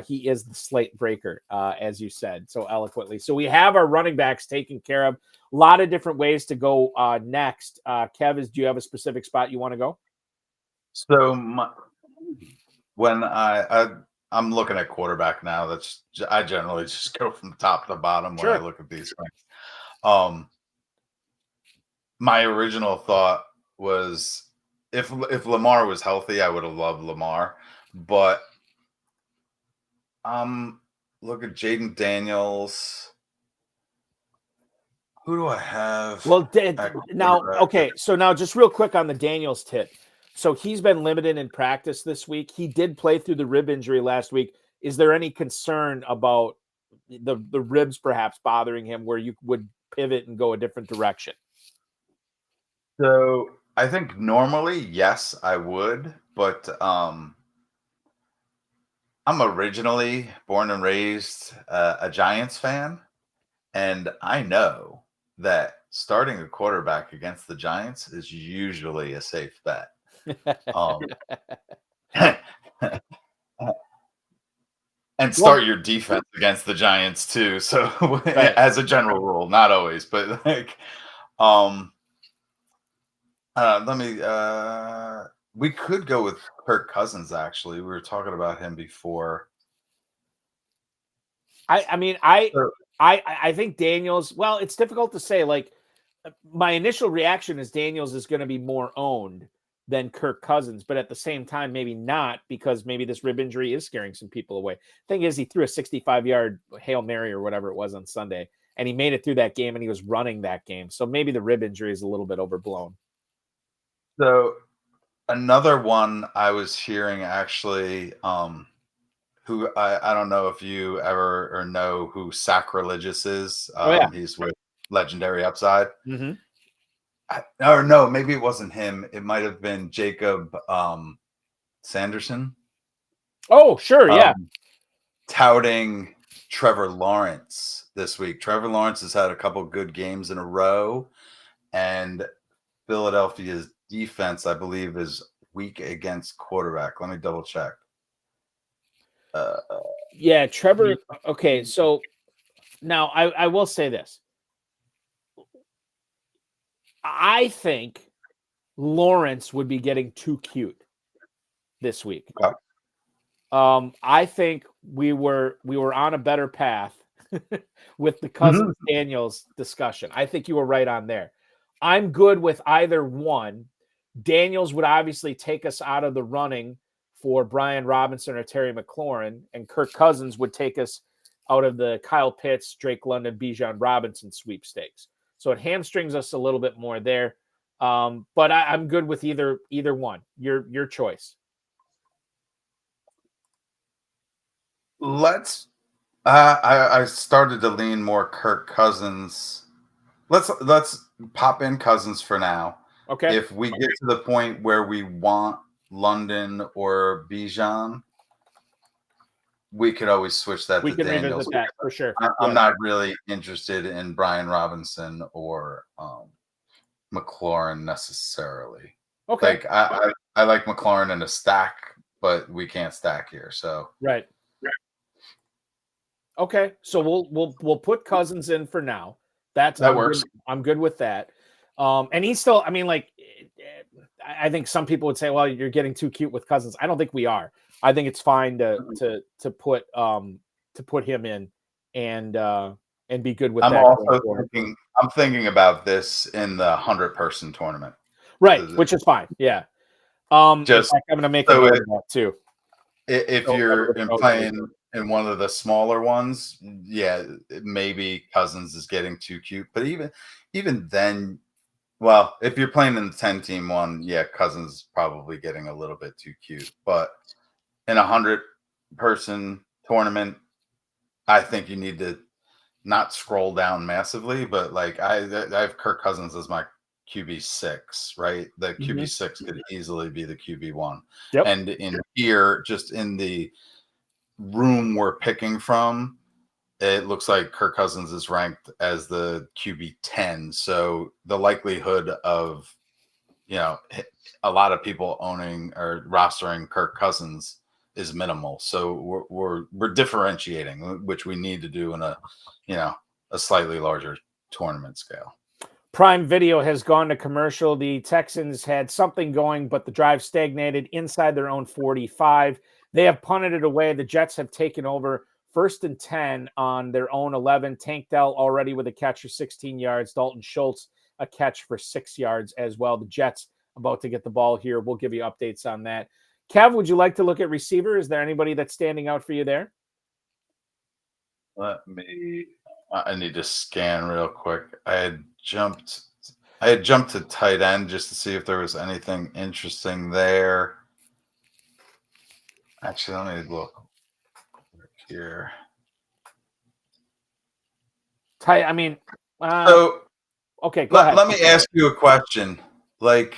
He is the slate breaker, as you said so eloquently. So we have our running backs taken care of. A lot of different ways to go next. Kev, do you have a specific spot you want to go? So when I'm looking at quarterback now, I generally just go from top to bottom when I look at these things. My original thought was if Lamar was healthy, I would have loved Lamar, but look at Jaden Daniels. Who do I have? Well, so now just real quick on the Daniels tip. So he's been limited in practice this week. He did play through the rib injury last week. Is there any concern about the ribs perhaps bothering him where you would pivot and go a different direction? So I think normally, yes, I would, but I'm originally born and raised a Giants fan, and I know that starting a quarterback against the Giants is usually a safe bet. Um, and start your defense against the Giants too. So Right. as a general rule, not always, but like, let me. We could go with Kirk Cousins. Actually, we were talking about him before. I think Daniels. Well, it's difficult to say. Like, my initial reaction is Daniels is going to be more owned than Kirk Cousins, but at the same time, maybe not, because maybe this rib injury is scaring some people away. Thing is, he threw a 65-yard Hail Mary or whatever it was on Sunday, and he made it through that game, and he was running that game. So maybe the rib injury is a little bit overblown. So another one I was hearing actually, who I don't know if you ever or know who Sacrilegious is. He's with Legendary Upside. Mm-hmm. Or no, maybe it wasn't him. It might have been Jacob Sanderson. Oh, sure, yeah. Touting Trevor Lawrence this week. Trevor Lawrence has had a couple good games in a row, and Philadelphia's defense, I believe, is weak against quarterback. Let me double check. Yeah, Trevor. Okay, so now I will say this. I think Lawrence would be getting too cute this week. Okay. I think we were on a better path with the Cousins Daniels discussion. I think you were right on there. I'm good with either one. Daniels would obviously take us out of the running for Brian Robinson or Terry McLaurin, and Kirk Cousins would take us out of the Kyle Pitts, Drake London, Bijan Robinson sweepstakes. So it hamstrings us a little bit more there. But I'm good with either one. Your choice. Let's. I started to lean more Kirk Cousins. Let's pop in Cousins for now. Okay. If we get to the point where we want London or Bijan, we could always switch that to Daniels. Revisit that for sure. I'm not really interested in Brian Robinson or McLaurin necessarily. Okay. Like I like McLaurin in a stack, but we can't stack here. So right. Okay, so we'll put Cousins in for now. That works. I'm good with that. And he's still. I mean, like, I think some people would say, "Well, you're getting too cute with Cousins." I don't think we are. I think it's fine to put him in and be good with that. I'm thinking about this in the 100-person tournament, right? Which is fine. Yeah. Just I'm going to make a note of that too. If you're playing in one of the smaller ones, yeah, maybe Cousins is getting too cute. But even then, well, if you're playing in the 10-team one, yeah, Cousins is probably getting a little bit too cute. But in a 100-person tournament, I think you need to not scroll down massively, but like I have Kirk Cousins as my QB6, right? The QB6 could easily be the QB1. Yep. And in here, just in the room we're picking from, it looks like Kirk Cousins is ranked as the QB10. So the likelihood of, a lot of people owning or rostering Kirk Cousins is minimal. So we're differentiating, which we need to do in a slightly larger tournament scale. Prime Video has gone to commercial. The Texans had something going, but the drive stagnated inside their own 45. They have punted it away. The Jets have taken over 1st and 10 on their own 11. Tank Dell already with a catch for 16 yards. Dalton Schultz, a catch for 6 yards as well. The Jets about to get the ball here. We'll give you updates on that. Kev, would you like to look at receiver? Is there anybody that's standing out for you there? I need to scan real quick. I had jumped to tight end just to see if there was anything interesting there. Actually, let me look here. I mean, So okay, go ahead. Let me ask you a question. Like,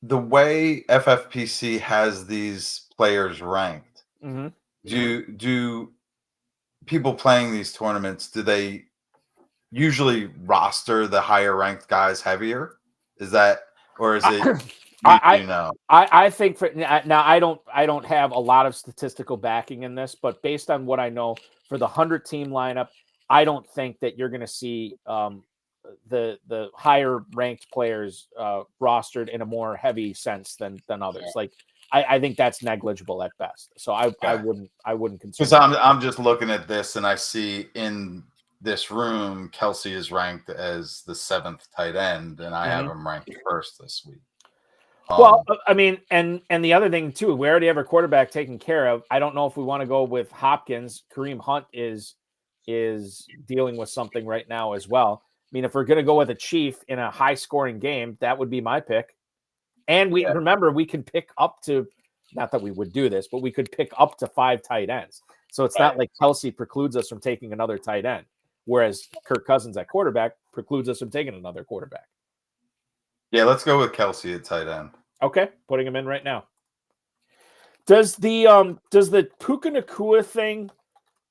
the way FFPC has these players ranked, Mm-hmm. do people playing these tournaments, do they usually roster the higher ranked guys heavier? Is that, or is it, I think for now, I don't have a lot of statistical backing in this, but based on what I know for the 100-team lineup, I don't think that you're going to see the higher ranked players rostered in a more heavy sense than others. Like I think that's negligible at best. So I wouldn't consider, because I'm just looking at this and I see in this room Kelsey is ranked as the 7th tight end, and I have him ranked first this week. Well, I mean, and the other thing too, we already have our quarterback taken care of. I don't know if we want to go with Hopkins. Kareem Hunt is dealing with something right now as well. I mean, if we're going to go with a Chief in a high-scoring game, that would be my pick. And remember, we can pick up to, not that we would do this, but we could pick up to 5 tight ends. So it's not like Kelsey precludes us from taking another tight end, whereas Kirk Cousins at quarterback precludes us from taking another quarterback. Yeah, let's go with Kelsey at tight end. Okay, putting him in right now. Does the Puka Nacua thing,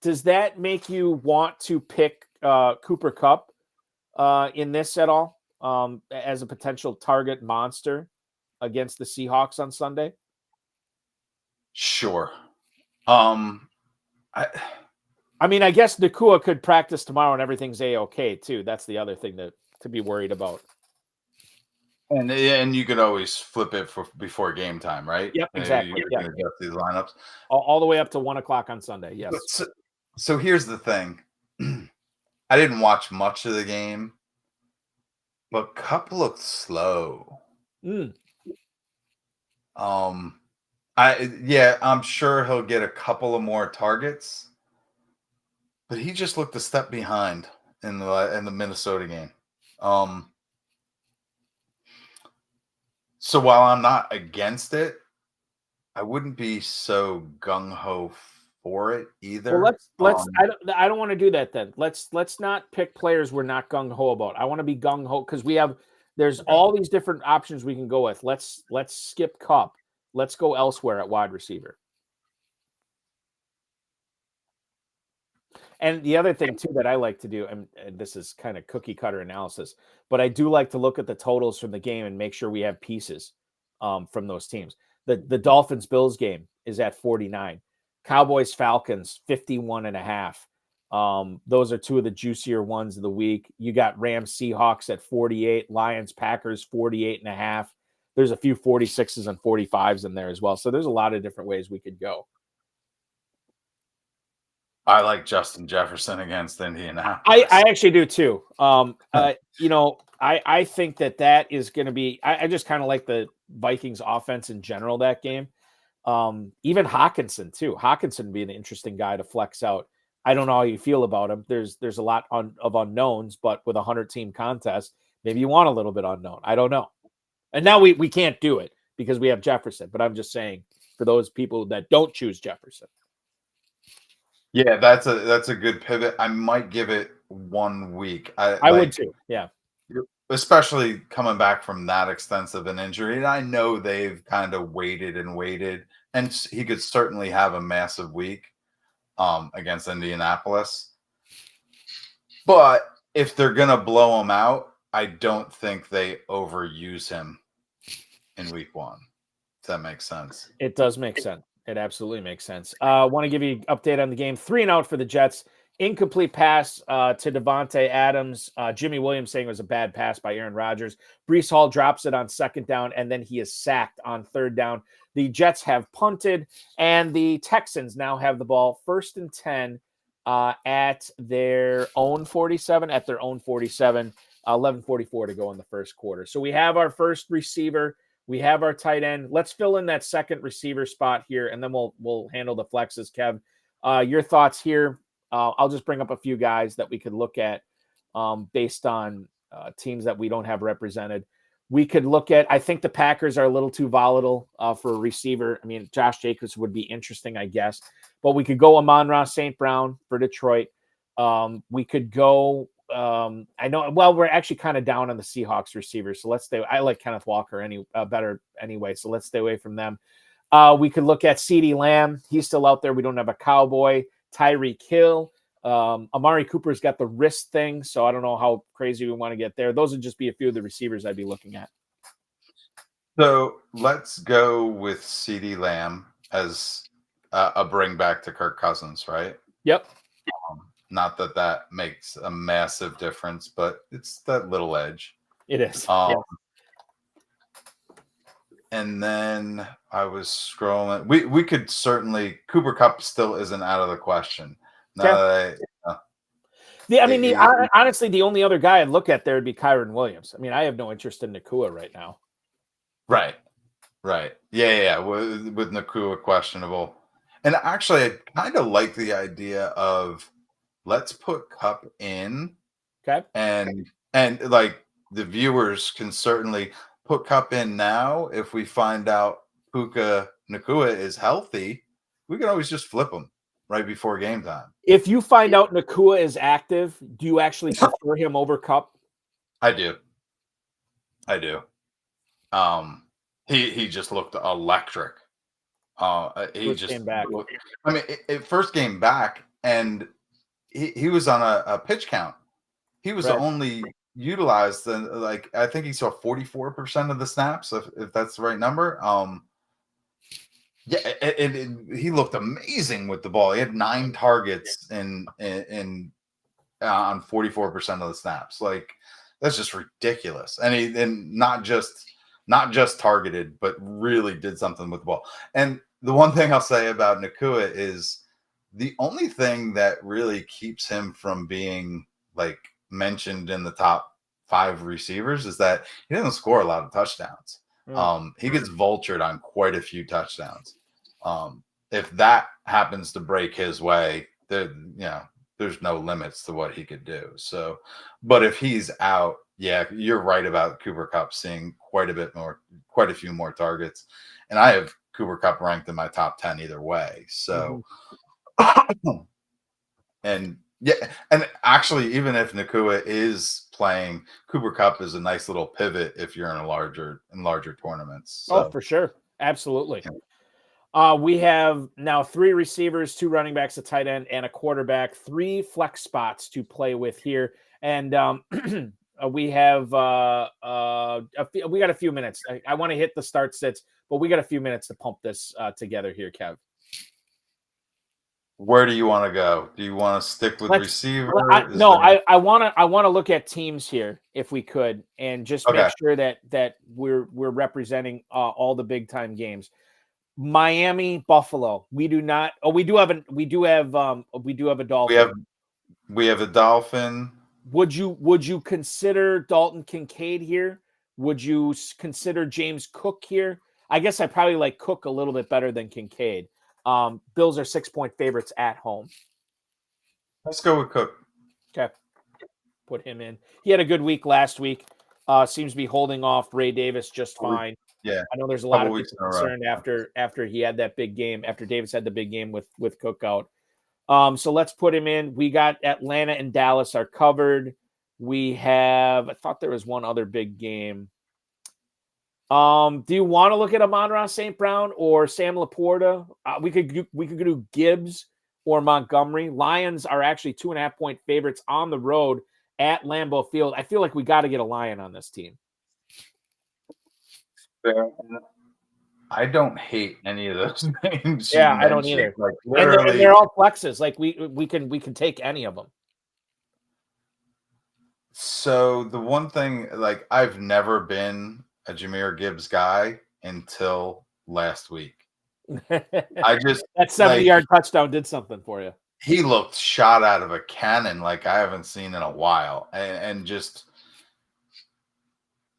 does that make you want to pick Cooper Kupp in this at all as a potential target monster against the Seahawks on Sunday? Sure. I mean, I guess Nacua could practice tomorrow and everything's A-okay too. That's the other thing to be worried about. And you could always flip it for before game time, right? Yep, exactly. You can adjust these lineups all the way up to 1:00 on Sunday. Yes. So here's the thing. I didn't watch much of the game, but Kupp looked slow. I'm sure he'll get a couple of more targets, but he just looked a step behind in the Minnesota game. So while I'm not against it, I wouldn't be so gung-ho for it either. Well, let's I don't want to do that then. Let's not pick players we're not gung-ho about. I want to be gung-ho because there's all these different options we can go with. Let's skip Kupp. Let's go elsewhere at wide receiver. And the other thing too that I like to do, and this is kind of cookie cutter analysis, but I do like to look at the totals from the game and make sure we have pieces from those teams. The Dolphins Bills game is at 49. Cowboys Falcons 51.5. Those are two of the juicier ones of the week. You got Rams Seahawks at 48, Lions Packers 48.5. There's a few 46s and 45s in there as well. So there's a lot of different ways we could go. I like Justin Jefferson against Indianapolis. I actually do too. I think that is going to be. I just kind of like the Vikings offense in general that game. Even Hawkinson too. Hawkinson would be an interesting guy to flex out. I don't know how you feel about him. There's a lot of unknowns, but with a 100-team contest, maybe you want a little bit unknown. I don't know. And now we can't do it because we have Jefferson. But I'm just saying for those people that don't choose Jefferson. Yeah, that's a good pivot. I might give it 1 week. I would too. Yeah. Especially coming back from that extensive an injury. And I know they've kind of waited, and he could certainly have a massive week against Indianapolis. But if they're going to blow him out, I don't think they overuse him in week 1. If that makes sense. It does make sense. It absolutely makes sense. I want to give you an update on the game. 3-and-out for the Jets. Incomplete pass to Devontae Adams. Jimmy Williams saying it was a bad pass by Aaron Rodgers. Breece Hall drops it on 2nd down, and then he is sacked on 3rd down. The Jets have punted, and the Texans now have the ball 1st and 10 at their own 47. 11:44 to go in the first quarter. So we have our first receiver. We have our tight end. Let's fill in that second receiver spot here, and then we'll handle the flexes. Kev, your thoughts here? I'll just bring up a few guys that we could look at based on teams that we don't have represented. We could look at, I think the Packers are a little too volatile for a receiver. I mean, Josh Jacobs would be interesting, I guess. But we could go Amon-Ra St. Brown for Detroit. We could go. I know. Well, we're actually kind of down on the Seahawks receivers, so let's stay. I like Kenneth Walker better anyway, so let's stay away from them. We could look at CeeDee Lamb. He's still out there. We don't have a Cowboy. Tyreek Hill. Amari Cooper's got the wrist thing, so I don't know how crazy we want to get there. Those would just be a few of the receivers I'd be looking at. So let's go with CeeDee Lamb as a bring back to Kirk Cousins, right? Yep. Not that makes a massive difference, but it's that little edge. It is. Yeah. And then I was scrolling. We could certainly Cooper Kupp still isn't out of the question. Honestly, the only other guy I'd look at there would be Kyron Williams. I mean, I have no interest in Nacua right now. Right. Yeah. With Nacua questionable. And actually, I kind of like the idea of let's put Kupp in. Okay. And like the viewers can certainly put Kupp in now. If we find out Puka Nacua is healthy, we can always just flip him right before game time. If you find out Nacua is active, do you actually prefer him over Kupp? I do. He just looked electric. First game back. I mean, first game back, and he was on a pitch count. He was only utilized, like I think he saw 44% of the snaps, if that's the right number. He looked amazing with the ball. He had 9 targets on 44% of the snaps. Like that's just ridiculous. And not just targeted, but really did something with the ball. And the one thing I'll say about Nacua is the only thing that really keeps him from being like mentioned in the top 5 receivers is that he doesn't score a lot of touchdowns. He gets vultured on quite a few touchdowns. If that happens to break his way, there's no limits to what he could do. So, but if he's out, yeah, you're right about Cooper Kupp seeing quite a few more targets. And I have Cooper Kupp ranked in my top 10 either way. So, and actually, even if Nacua is playing, Cooper Kupp is a nice little pivot if you're in larger tournaments. So. Oh, for sure. Absolutely. We have now 3 receivers, 2 running backs, a tight end, and a quarterback, 3 flex spots to play with here. And we have we got a few minutes. I want to hit the start sits, but we got a few minutes to pump this together here, Kev. Where do you want to go? Do you want to stick with receiver? I want to look at teams here if we could, and just make sure that we're representing all the big time games. Miami, Buffalo. We do not. Oh, we do have a Dolphin. We have a Dolphin. Would you consider Dalton Kincaid here? Would you consider James Cook here? I guess I probably like Cook a little bit better than Kincaid. Bills are 6-point favorites at home. Let's go with Cook. Okay. Put him in. He had a good week last week. Seems to be holding off Ray Davis just fine. Yeah. I know there's a lot of people concerned after he had that big game, after Davis had the big game with Cook out. So let's put him in. We got Atlanta and Dallas are covered. I thought there was one other big game. Do you want to look at Amon-Ra St. Brown or Sam Laporta? We could do Gibbs or Montgomery. Lions are actually 2.5-point favorites on the road at Lambeau Field. I feel like we got to get a Lion on this team. I don't hate any of those names. Yeah, I don't either. Like, and they're all flexes. Like we can take any of them. So the one thing, like I've never been a Jahmyr Gibbs guy until last week. That 70-yard touchdown did something for you. He looked shot out of a cannon like I haven't seen in a while, and just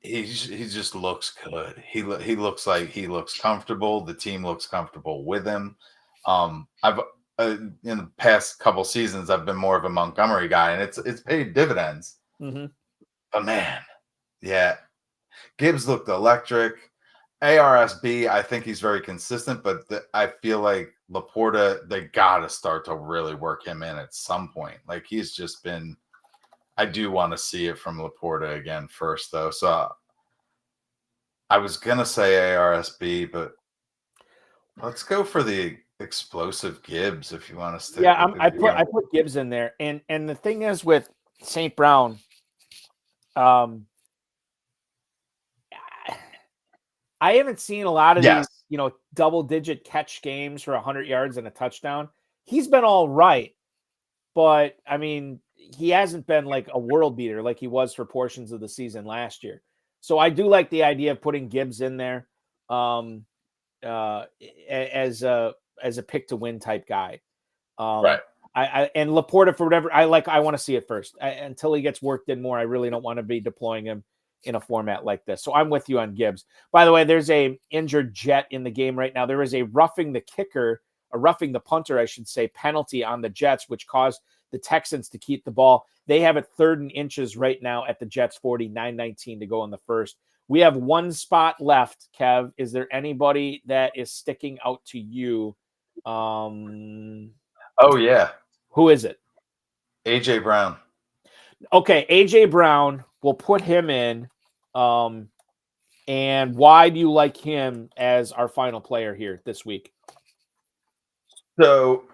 he just looks good. He looks like he looks comfortable. The team looks comfortable with him. I've in the past couple seasons I've been more of a Montgomery guy, and it's paid dividends. Mm-hmm. But man, yeah. Gibbs looked electric. ARSB, I think he's very consistent, but I feel like Laporta, they got to start to really work him in at some point. Like, he's just been, I do want to see it from Laporta again first, though. So I was going to say ARSB, but let's go for the explosive Gibbs if you want to stick. Yeah, I put Gibbs in there. And the thing is with St. Brown, I haven't seen a lot of these, double-digit catch games for 100 yards and a touchdown. He's been all right, but, I mean, he hasn't been like a world beater like he was for portions of the season last year. So I do like the idea of putting Gibbs in there as a pick to win type guy. Right. And Laporta, for whatever, I want to see it first. Until he gets worked in more, I really don't want to be deploying him in a format like this. So I'm with you on Gibbs. By the way, there's a injured Jet in the game right now. There is a roughing the punter, I should say, penalty on the Jets, which caused the Texans to keep the ball. They have it 3rd and inches right now at the Jets 40, 9:19 to go in the first. We have one spot left, Kev. Is there anybody that is sticking out to you? Oh, yeah. Who is it? AJ Brown. Okay, AJ Brown. We'll put him in. And why do you like him as our final player here this week? So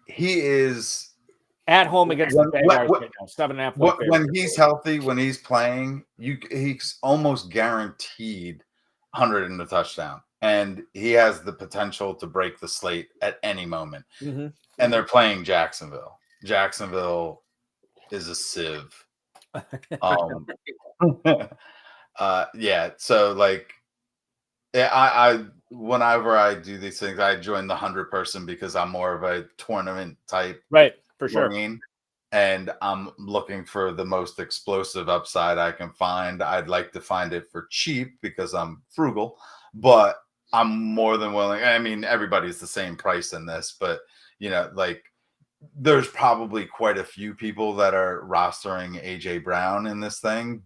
he is at home against the Jaguars right now, 7.5. When he's healthy, when he's playing, he's almost guaranteed 100 in the touchdown. And he has the potential to break the slate at any moment. Mm-hmm. And they're playing Jacksonville. Jacksonville is a sieve. Yeah. So like, I whenever I do these things, I join the 100-person because I'm more of a tournament type. Right. For sure. And I'm looking for the most explosive upside I can find. I'd like to find it for cheap because I'm frugal, but I'm more than willing. I mean, everybody's the same price in this, but like there's probably quite a few people that are rostering AJ Brown in this thing,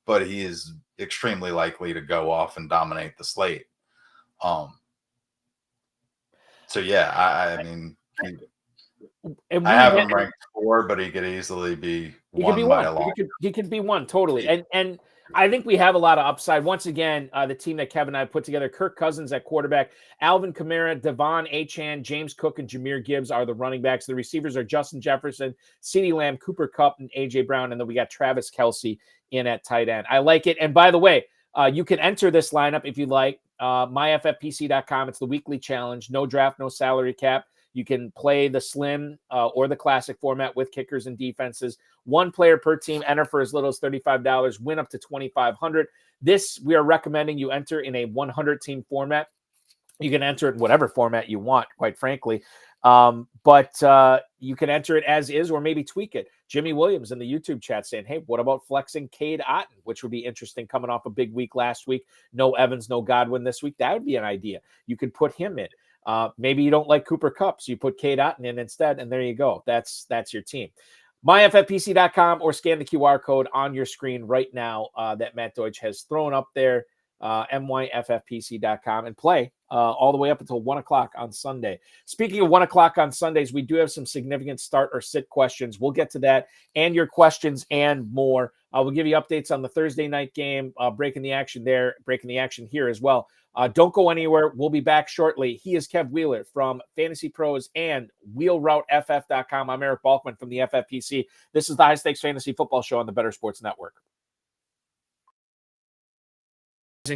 but he is extremely likely to go off and dominate the slate. So yeah, I mean, I have him ranked 4, but he could easily be one by a lot. He could be one totally, and I think we have a lot of upside. Once again, the team that Kevin and I put together: Kirk Cousins at quarterback, Alvin Kamara, Devon Achane, James Cook, and Jahmyr Gibbs are the running backs. The receivers are Justin Jefferson, CeeDee Lamb, Cooper Kupp, and AJ Brown, and then we got Travis Kelce in at tight end. I like it. And by the way, you can enter this lineup if you like. MyFFPC.com. It's the weekly challenge. No draft, no salary cap. You can play the slim or the classic format with kickers and defenses. One player per team. Enter for as little as $35. Win up to $2,500. This, we are recommending you enter in a 100-team format. You can enter it in whatever format you want, quite frankly. But you can enter it as is or maybe tweak it. Jimmy Williams in the YouTube chat saying, hey, what about flexing Cade Otton, which would be interesting coming off a big week last week. No Evans, no Godwin this week. That would be an idea. You could put him in. Maybe you don't like Cooper Kupp, so you put Cade Otton in instead, and there you go. That's your team. MyFFPC.com or scan the QR code on your screen right now that Matt Deutsch has thrown up there, MyFFPC.com, and play all the way up until 1 o'clock on Sunday. Speaking of 1 o'clock on Sundays, we do have some significant start or sit questions. We'll get to that and your questions and more. We'll give you updates on the Thursday night game, breaking the action there, breaking the action here as well. Don't go anywhere. We'll be back shortly. He is Kev Wheeler from FantasyPros and WheelRouteFF.com. I'm Eric Balkman from the FFPC. This is the High Stakes Fantasy Football Show on the Better Sports Network.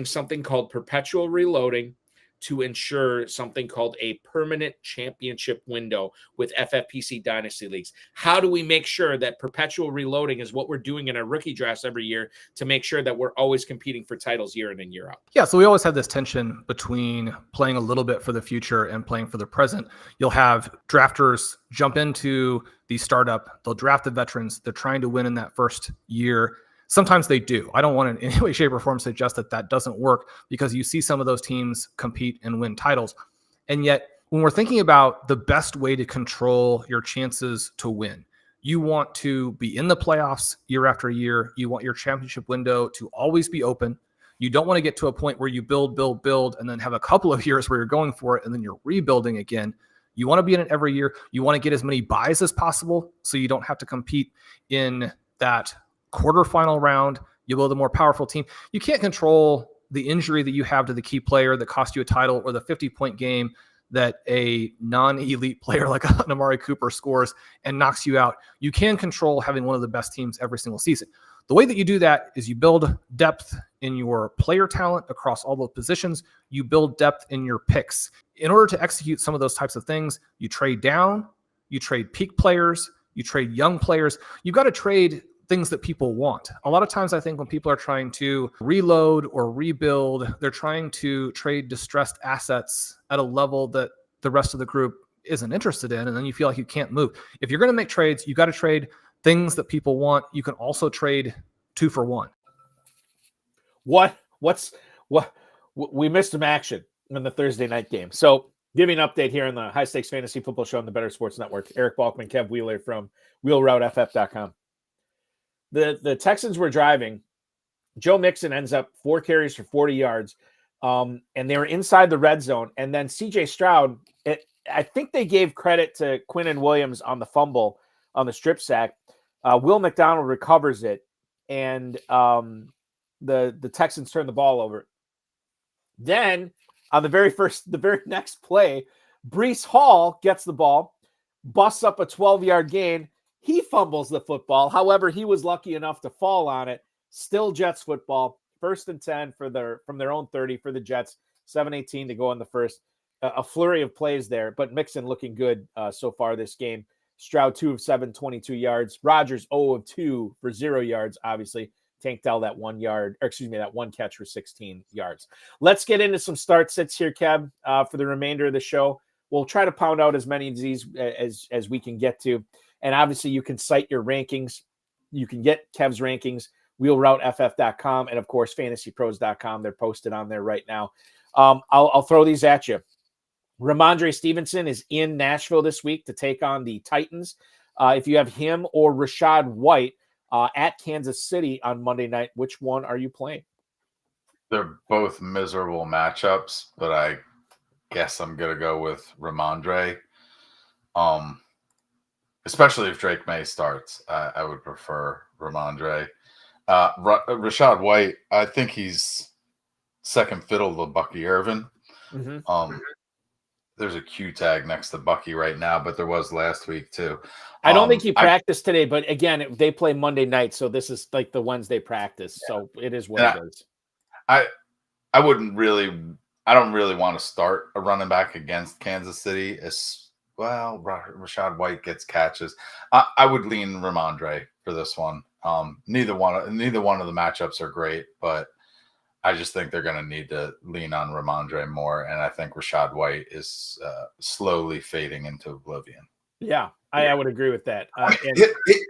Something called perpetual reloading to ensure something called a permanent championship window with FFPC Dynasty Leagues. How do we make sure that perpetual reloading is what we're doing in our rookie drafts every year to make sure that we're always competing for titles year in and year out? Yeah, so we always have this tension between playing a little bit for the future and playing for the present. You'll have drafters jump into the startup. They'll draft the veterans. They're trying to win in that first year. Sometimes they do. I don't want to in any way, shape, or form suggest that that doesn't work, because you see some of those teams compete and win titles. And yet, when we're thinking about the best way to control your chances to win, you want to be in the playoffs year after year. You want your championship window to always be open. You don't want to get to a point where you build, and then have a couple of years where you're going for it and then you're rebuilding again. You want to be in it every year. You want to get as many buys as possible so you don't have to compete in that quarterfinal round. You build a more powerful team. You can't control the injury that you have to the key player that cost you a title, or the 50-point game that a non-elite player like Amari Cooper scores and knocks you out. You can control having one of the best teams every single season. The way that you do that is you build depth in your player talent across all those positions. You build depth in your picks. In order to execute some of those types of things, you trade down, you trade peak players, you trade young players. You've got to trade things that people want. A lot of times I think when people are trying to reload or rebuild, they're trying to trade distressed assets at a level that the rest of the group isn't interested in, and then you feel like you can't move. If you're going to make trades, you got to trade things that people want. You can also trade 2 for 1. What we missed some action in the Thursday night game. So giving an update here on the High Stakes Fantasy Football Show on the Better Sports Network. Eric Balkman, Kev Wheeler from wheelrouteff.com. The Texans were driving. Joe Mixon ends up 4 carries for 40 yards. And they were inside the red zone. And then CJ Stroud, I think they gave credit to Quinnen Williams on the fumble on the strip sack. Will McDonald recovers it. And the Texans turn the ball over. Then on the very next play, Breece Hall gets the ball, busts up a 12-yard gain. He fumbles the football. However, he was lucky enough to fall on it. Still Jets football. 1st and 10 from their own 30 for the Jets. 7:18 to go in the first. A flurry of plays there, but Mixon looking good so far this game. Stroud 2 of 7, 22 yards. Rodgers 0 of 2 for 0 yards, obviously. Tank Dell that 1 catch for 16 yards. Let's get into some start sits here, Kev, for the remainder of the show. We'll try to pound out as many of these as we can get to. And obviously you can cite your rankings. You can get Kev's rankings, wheelrouteff.com, and of course, fantasypros.com. They're posted on there right now. I'll throw these at you. Ramondre Stevenson is in Nashville this week to take on the Titans. If you have him or Rachaad White at Kansas City on Monday night, which one are you playing? They're both miserable matchups, but I guess I'm going to go with Ramondre. Especially if Drake May starts, I would prefer Ramondre. Rachaad White, I think he's second fiddle to Bucky Irvin. Mm-hmm. There's a Q tag next to Bucky right now, but there was last week too. I don't think he practiced today, but again, they play Monday night, so this is like the Wednesday practice. Yeah. So it is what it is. I don't really want to start a running back against Kansas City as well. Rachaad White gets catches. I would lean Ramondre for this one. Neither one of the matchups are great, but I just think they're going to need to lean on Ramondre more, and I think Rachaad White is slowly fading into oblivion. Yeah, I would agree with that.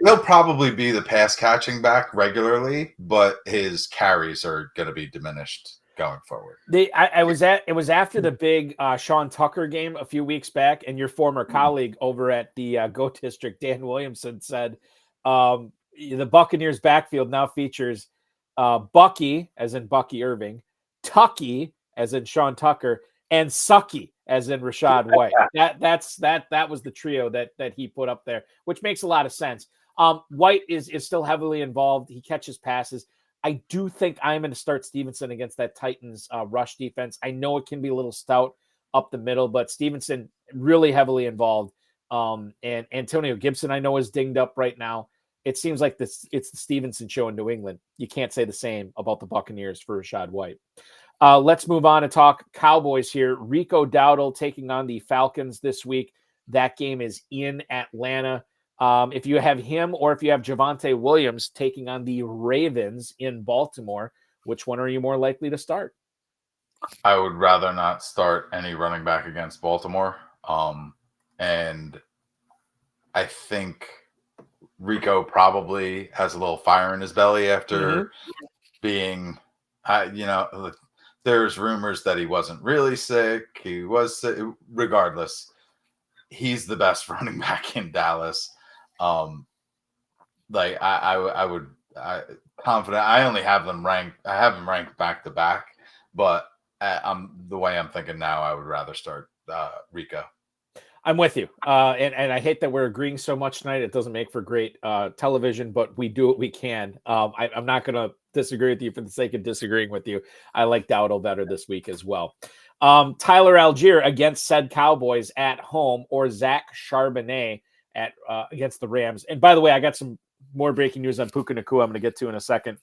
He'll probably be the pass catching back regularly, but his carries are going to be diminished going forward. It was after the big Sean Tucker game a few weeks back, and your former colleague over at the Goat District, Dan Williamson, said the Buccaneers backfield now features Bucky, as in Bucky Irving, Tucky, as in Sean Tucker, and Sucky, as in Rachaad White. That was the trio that he put up there, which makes a lot of sense. White is still heavily involved. He catches passes. I do think I'm going to start Stevenson against that Titans rush defense. I know it can be a little stout up the middle, but Stevenson really heavily involved. And Antonio Gibson, I know, is dinged up right now. It seems like it's the Stevenson show in New England. You can't say the same about the Buccaneers for Rachaad White. Let's move on and talk Cowboys here. Rico Dowdle taking on the Falcons this week. That game is in Atlanta. If you have him or if you have Javonte Williams taking on the Ravens in Baltimore, which one are you more likely to start? I would rather not start any running back against Baltimore. And I think Rico probably has a little fire in his belly after being, there's rumors that he wasn't really sick. He was sick. Regardless, he's the best running back in Dallas. I confident. I only have them ranked. I have them ranked back to back, but the way I'm thinking now, I would rather start Rico. I'm with you. And I hate that we're agreeing so much tonight. It doesn't make for great television, but we do what we can. I'm not going to disagree with you for the sake of disagreeing with you. I like Dowdle better this week as well. Tyler Algier against said Cowboys at home, or Zach Charbonnet at against the Rams. And by the way, I got some more breaking news on Puka Nacua I'm going to get to in a second.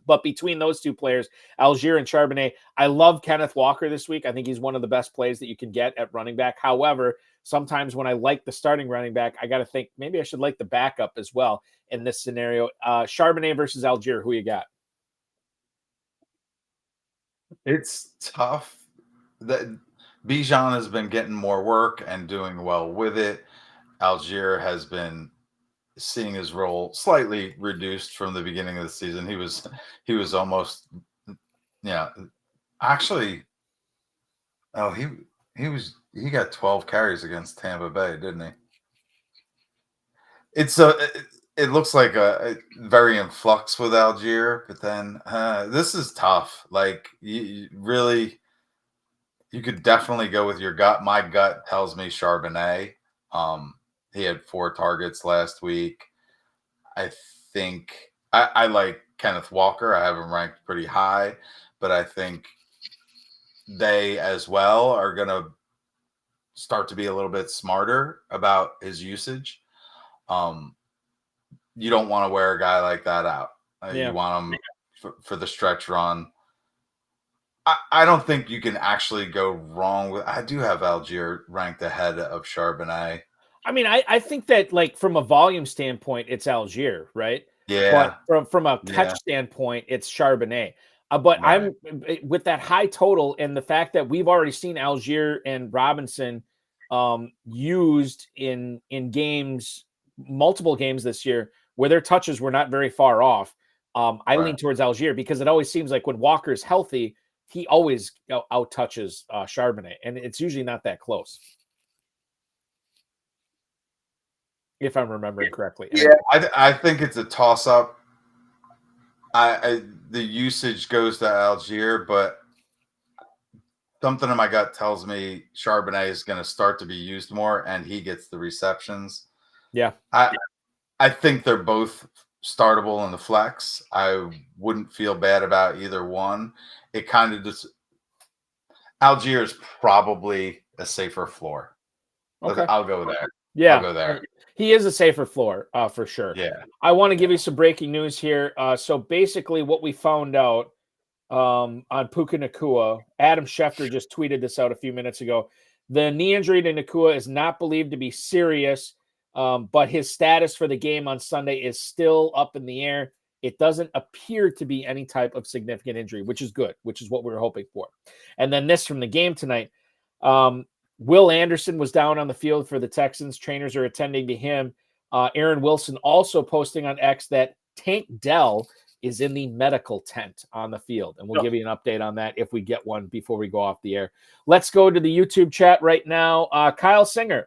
But between those two players, Algier and Charbonnet, I love Kenneth Walker this week. I think he's one of the best plays that you can get at running back. However, sometimes when I like the starting running back, I got to think maybe I should like the backup as well in this scenario. Charbonnet versus Algier, who you got? It's tough. Bijan has been getting more work and doing well with it. Algier has been seeing his role slightly reduced from the beginning of the season. He was almost, actually, he got 12 carries against Tampa Bay, didn't he? It looks like a very in flux with Algier, but then this is tough. Like you could definitely go with your gut. My gut tells me Charbonnet. He had 4 targets last week. I think I like Kenneth Walker. I have him ranked pretty high, but I think they as well are going to start to be a little bit smarter about his usage. You don't want to wear a guy like that out. You want him for the stretch run. I don't think you can actually go wrong with. I do have Algier ranked ahead of Charbonnet. I mean, I think that like from a volume standpoint, it's Algier, right? Yeah. But from a catch standpoint, it's Charbonnet. But right. I'm with that high total and the fact that we've already seen Algier and Robinson used in games, multiple games this year where their touches were not very far off. I lean towards Algier because it always seems like when Walker's healthy, he always out touches Charbonnet, and it's usually not that close. If I'm remembering correctly. Yeah, I think it's a toss-up. The usage goes to Algier, but something in my gut tells me Charbonnet is going to start to be used more, and he gets the receptions. Yeah. I think they're both startable in the flex. I wouldn't feel bad about either one. It kind of just Algier is probably a safer floor. Okay. I'll go there. Yeah. I'll go there. He is a safer floor, for sure. Yeah. I want to give you some breaking news here. So basically what we found out on Puka Nacua, Adam Schefter just tweeted this out a few minutes ago. The knee injury to Nacua is not believed to be serious, but his status for the game on Sunday is still up in the air. It doesn't appear to be any type of significant injury, which is good, which is what we were hoping for. And then this from the game tonight. Will Anderson was down on the field for the Texans. Trainers are attending to him. Aaron Wilson also posting on X that Tank Dell is in the medical tent on the field. And we'll give you an update on that if we get one before we go off the air. Let's go to the YouTube chat right now. Kyle Singer,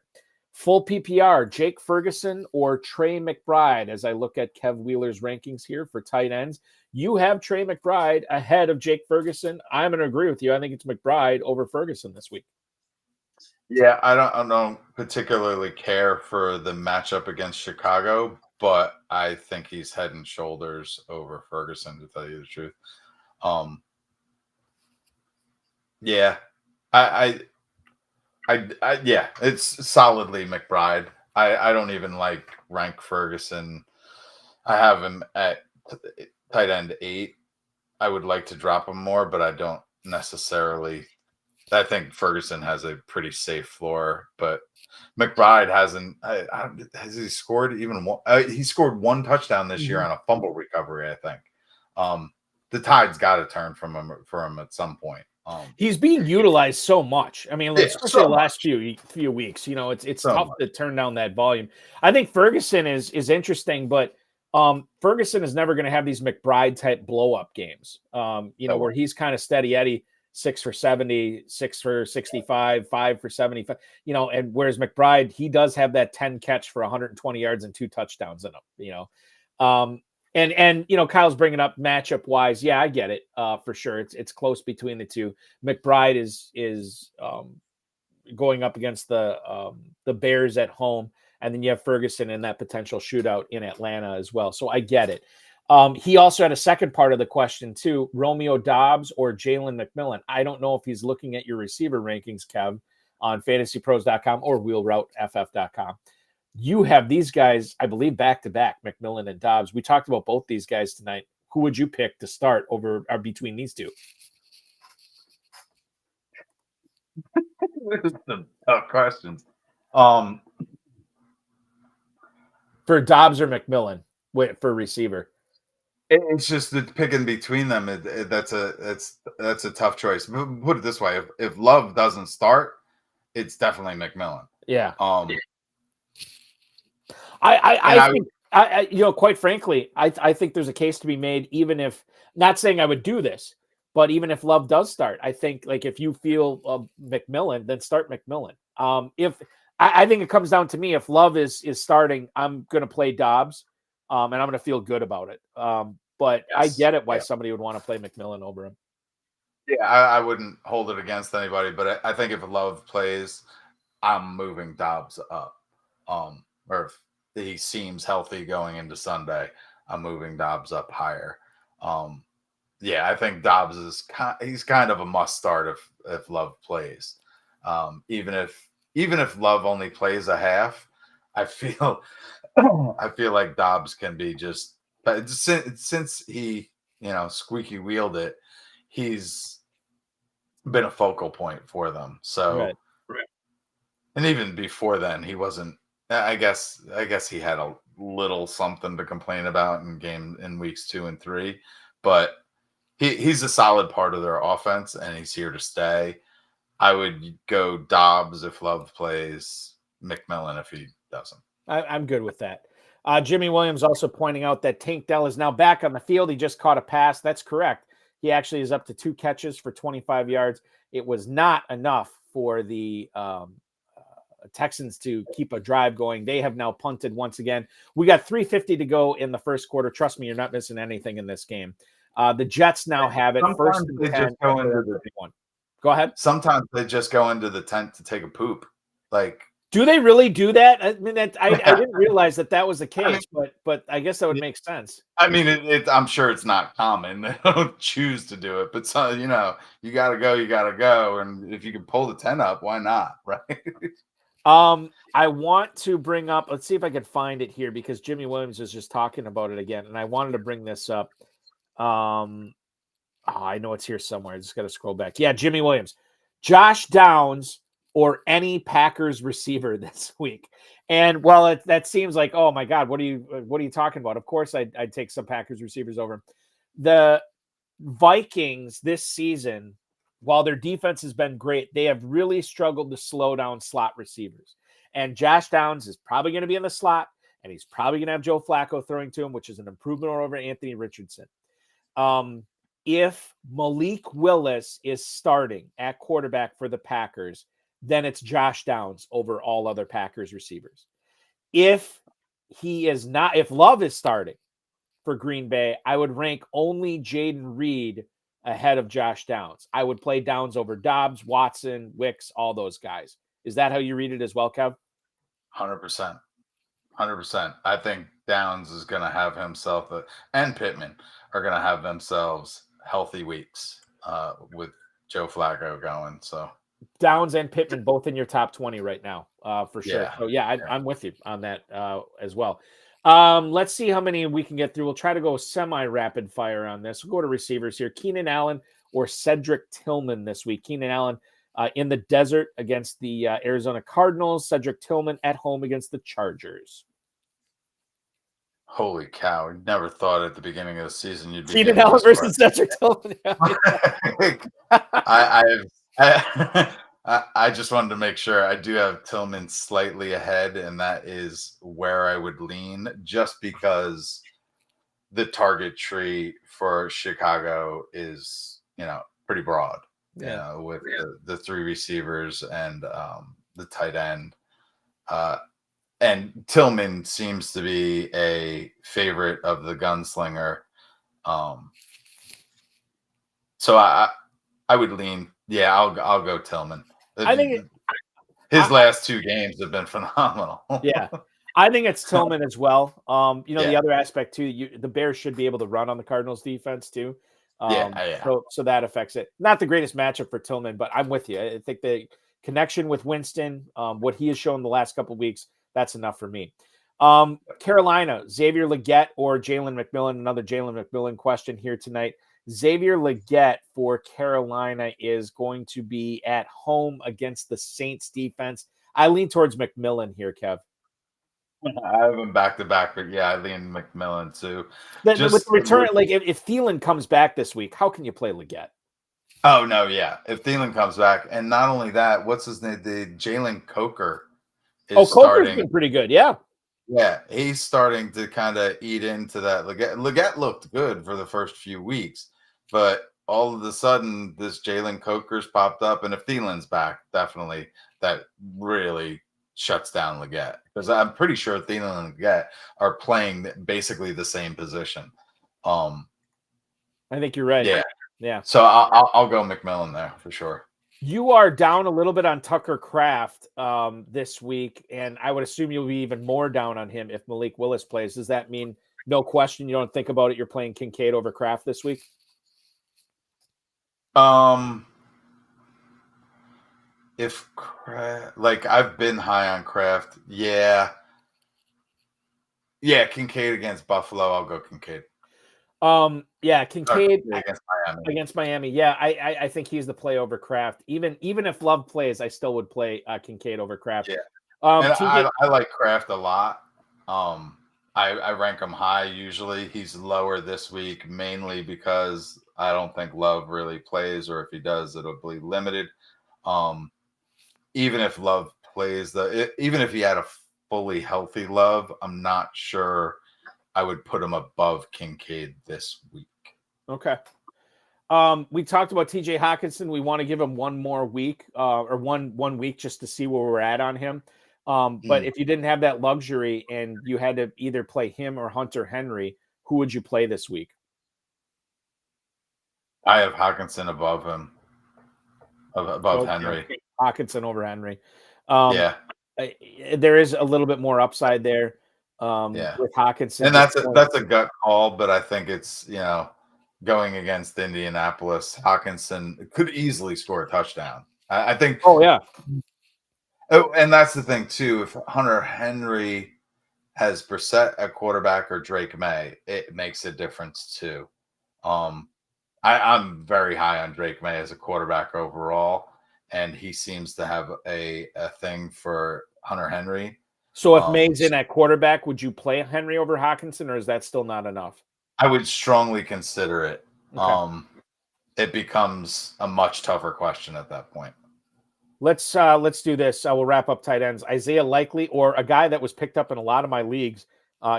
full PPR, Jake Ferguson or Trey McBride, as I look at Kev Wheeler's rankings here for tight ends. You have Trey McBride ahead of Jake Ferguson. I'm going to agree with you. I think it's McBride over Ferguson this week. Yeah, I don't particularly care for the matchup against Chicago, but I think he's head and shoulders over Ferguson, to tell you the truth. Yeah, yeah, it's solidly McBride. I don't even like rank Ferguson. I have him at tight end 8. I would like to drop him more, but I don't necessarily. I think Ferguson has a pretty safe floor, but McBride hasn't. Has he scored even one? He scored 1 touchdown this year on a fumble recovery, I think. The tide's got to turn for him at some point. He's being utilized so much. I mean, especially the last few weeks. You know, it's so tough to turn down that volume. I think Ferguson is interesting, but Ferguson is never going to have these McBride type blow up games. Where he's kind of steady Eddie. 6 for 70, 6 for 65, 5 for 75, and whereas McBride, he does have that 10 catch for 120 yards and 2 touchdowns in him, And Kyle's bringing up matchup wise. Yeah, I get it for sure. It's close between the two. McBride is going up against the Bears at home, and then you have Ferguson in that potential shootout in Atlanta as well. So I get it. He also had a second part of the question too: Romeo Doubs or Jalen McMillan. I don't know if he's looking at your receiver rankings, Kev, on FantasyPros.com or WheelRouteFF.com. You have these guys, I believe, back to back, McMillan and Doubs. We talked about both these guys tonight. Who would you pick to start over or between these two? This is some tough questions. For Doubs or McMillan for receiver? It's just that picking between them. That's a tough choice. Put it this way: if Love doesn't start, it's definitely McMillan. Yeah. I think, quite frankly, I think there's a case to be made, even if, not saying I would do this, but even if Love does start, I think like if you feel McMillan, then start McMillan. I think it comes down to me, if Love is starting, I'm going to play Doubs, and I'm going to feel good about it. But yes, I get it why somebody would want to play McMillan over him. Yeah, I wouldn't hold it against anybody, but I think if Love plays, I'm moving Doubs up. Or if he seems healthy going into Sunday, I'm moving Doubs up higher. Yeah, I think Doubs he's kind of a must start if Love plays. Even if Love only plays a half, I feel like Doubs can be just, but since he squeaky wheeled it, he's been a focal point for them. So, right. And even before then, he wasn't. I guess he had a little something to complain about in weeks 2 and 3, but he's a solid part of their offense and he's here to stay. I would go Doubs if Love plays, McMillan if he doesn't. I'm good with that. Jimmy Williams also pointing out that Tank Dell is now back on the field. He just caught a pass. That's correct. He actually is up to 2 catches for 25 yards. It was not enough for the Texans to keep a drive going. They have now punted once again. We got 3:50 to go in the first quarter. Trust me, you're not missing anything in this game. The Jets now have it. First and 10. Go ahead. Sometimes they just go into the tent to take a poop. Like, do they really do that? I mean, I didn't realize that was the case, but I guess that would make sense. I mean, I'm sure it's not common. They don't choose to do it, but so you gotta go, and if you can pull the tent up, why not, right? I want to bring up. Let's see if I can find it here because Jimmy Williams is just talking about it again, and I wanted to bring this up. I know it's here somewhere. I just got to scroll back. Yeah, Jimmy Williams, Josh Downs, or any Packers receiver this week. And while that seems like, oh my God, what are you talking about? Of course, I'd take some Packers receivers over. The Vikings this season, while their defense has been great, they have really struggled to slow down slot receivers. And Josh Downs is probably going to be in the slot, and he's probably going to have Joe Flacco throwing to him, which is an improvement over Anthony Richardson. If Malik Willis is starting at quarterback for the Packers, then it's Josh Downs over all other Packers receivers. If he is not, if Love is starting for Green Bay, I would rank only Jaden Reed ahead of Josh Downs. I would play Downs over Doubs, Watson, Wicks, all those guys. Is that how you read it as well, Kev? 100%. 100%. I think Downs is going to have himself, and Pittman are going to have themselves healthy weeks with Joe Flacco going. So Downs and Pittman both in your top 20 right now, for sure. Yeah. So I'm with you on that as well. Let's see how many we can get through. We'll try to go semi-rapid fire on this. We'll go to receivers here. Keenan Allen or Cedric Tillman this week. Keenan Allen in the desert against the Arizona Cardinals. Cedric Tillman at home against the Chargers. Holy cow. Never thought at the beginning of the season you'd be Keenan Allen versus Cedric Tillman. I just wanted to make sure. I do have Tillman slightly ahead, and that is where I would lean just because the target tree for Chicago is, pretty broad, with the 3 receivers and the tight end. and Tillman seems to be a favorite of the gunslinger. So I would lean. Yeah, I'll go Tillman. I think His last 2 games have been phenomenal. Yeah, I think it's Tillman as well. The Yeah. other aspect too, the Bears should be able to run on the Cardinals defense too. Yeah. So that affects it. Not the greatest matchup for Tillman, but I'm with you. I think the connection with Winston, what he has shown the last couple of weeks, that's enough for me. Carolina, Xavier Legette or Jalen McMillan? Another Jalen McMillan question here tonight. Xavier Legette for Carolina is going to be at home against the Saints defense. I lean towards McMillan here, Kev. I have him back-to-back, but yeah, I lean McMillan too. With the return, like if Thielen comes back this week, how can you play Legette? Oh no, yeah. If Thielen comes back, and not only that, what's his name? The Jalen Coker is Coker's been pretty good, yeah. Yeah, he's starting to kind of eat into that. Legette looked good for the first few weeks, but all of a sudden, this Jalen Coker's popped up, and if Thielen's back, definitely that really shuts down Legette, because I'm pretty sure Thielen and Legette are playing basically the same position. I think you're right. Yeah. So I'll go McMillan there for sure. You are down a little bit on Tucker Kraft this week, and I would assume you'll be even more down on him if Malik Willis plays. Does that mean, no question, you don't think about it, you're playing Kincaid over Kraft this week? If Kraft, like I've been high on Kraft, yeah, Kincaid against Buffalo, I'll go Kincaid. Kincaid against Miami. Yeah, I think he's the play over Kraft. Even if Love plays, I still would play Kincaid over Kraft. Yeah, I like Kraft a lot. I rank him high usually. He's lower this week mainly because I don't think Love really plays, or if he does, it'll be limited. Even if Love plays, even if he had a fully healthy Love, I'm not sure I would put him above Kincaid this week. Okay. We talked about TJ Hawkinson. We want to give him one more week, or one week just to see where we're at on him. But if you didn't have that luxury and you had to either play him or Hunter Henry, who would you play this week? I have Hawkinson above him, above Henry. Hawkinson over Henry. There is a little bit more upside there. With Hawkinson, and that's a gut call, but I think it's going against Indianapolis, Hawkinson could easily score a touchdown. I think. Oh yeah. Oh, and that's the thing too. If Hunter Henry has Brissett at quarterback or Drake May, it makes a difference too. I'm very high on Drake May as a quarterback overall, and he seems to have a thing for Hunter Henry. So if May's in at quarterback, would you play Henry over Hawkinson, or is that still not enough? I would strongly consider it. Okay. It becomes a much tougher question at that point. Let's do this. We'll wrap up tight ends. Isaiah Likely, or a guy that was picked up in a lot of my leagues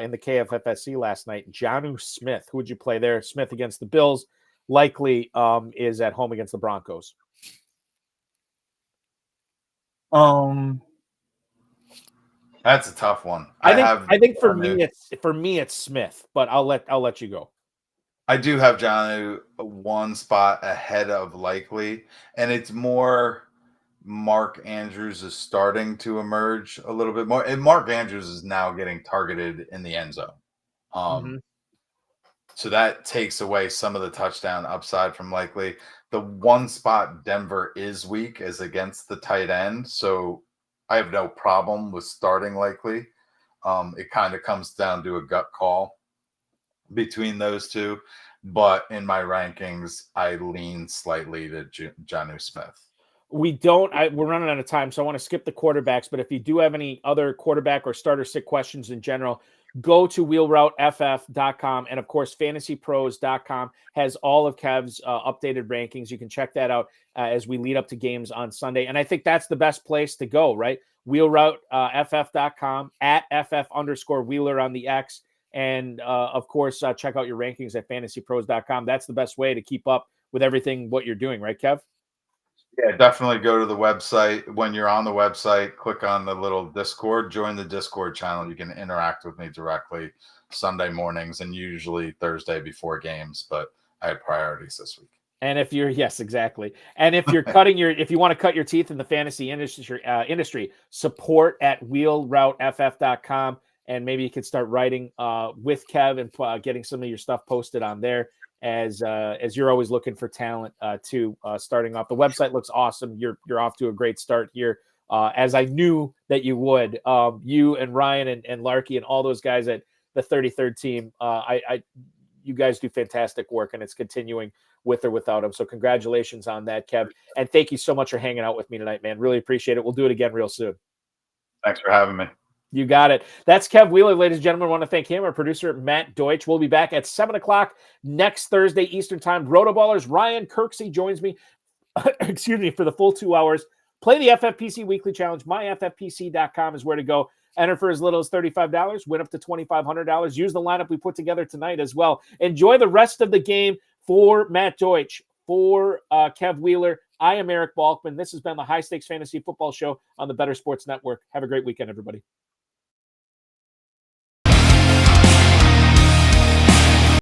in the KFFSC last night, Jonnu Smith. Who would you play there? Smith against the Bills. Likely is at home against the Broncos. That's a tough one. I think for me it's Smith, but I'll let you go. I do have Jonnu one spot ahead of Likely, and it's more Mark Andrews is starting to emerge a little bit more, and Mark Andrews is now getting targeted in the end zone. So that takes away some of the touchdown upside from Likely. The one spot Denver is weak is against the tight end, so I have no problem with starting Likely. It kind of comes down to a gut call between those two. But in my rankings, I lean slightly to Jonnu Smith. We're running out of time, so I want to skip the quarterbacks. But if you do have any other quarterback or starter sit questions in general, go to wheelrouteff.com. And of course, FantasyPros.com has all of Kev's updated rankings. You can check that out as we lead up to games on Sunday. And I think that's the best place to go, right? Wheelrouteff.com at @FF_Wheeler on the X. And of course, check out your rankings at FantasyPros.com. That's the best way to keep up with everything, what you're doing, right, Kev? Yeah, definitely go to the website. When you're on the website, click on the little Discord, join the Discord channel. You can interact with me directly Sunday mornings and usually Thursday before games, but I had priorities this week. And if you're, yes, exactly. And if you're if you want to cut your teeth in the fantasy industry, support at wheelrouteff.com. And maybe you can start writing with Kev and getting some of your stuff posted on there as you're always looking for talent too. Starting off, the website looks awesome. You're off to a great start here, as I knew that you would. You and Ryan and Larky and all those guys at the 33rd team. You guys do fantastic work, and it's continuing with or without him. So congratulations on that, Kev. And thank you so much for hanging out with me tonight, man. Really appreciate it. We'll do it again real soon. Thanks for having me. You got it. That's Kev Wheeler, ladies and gentlemen. I want to thank him, our producer, Matt Deutsch. We'll be back at 7 o'clock next Thursday, Eastern Time. Rotoballers, Ryan Kirksey joins me, excuse me, for the full 2 hours. Play the FFPC Weekly Challenge. MyFFPC.com is where to go. Enter for as little as $35, win up to $2,500. Use the lineup we put together tonight as well. Enjoy the rest of the game. For Matt Deutsch, for Kev Wheeler, I am Eric Balkman. This has been the High Stakes Fantasy Football Show on the Better Sports Network. Have a great weekend, everybody.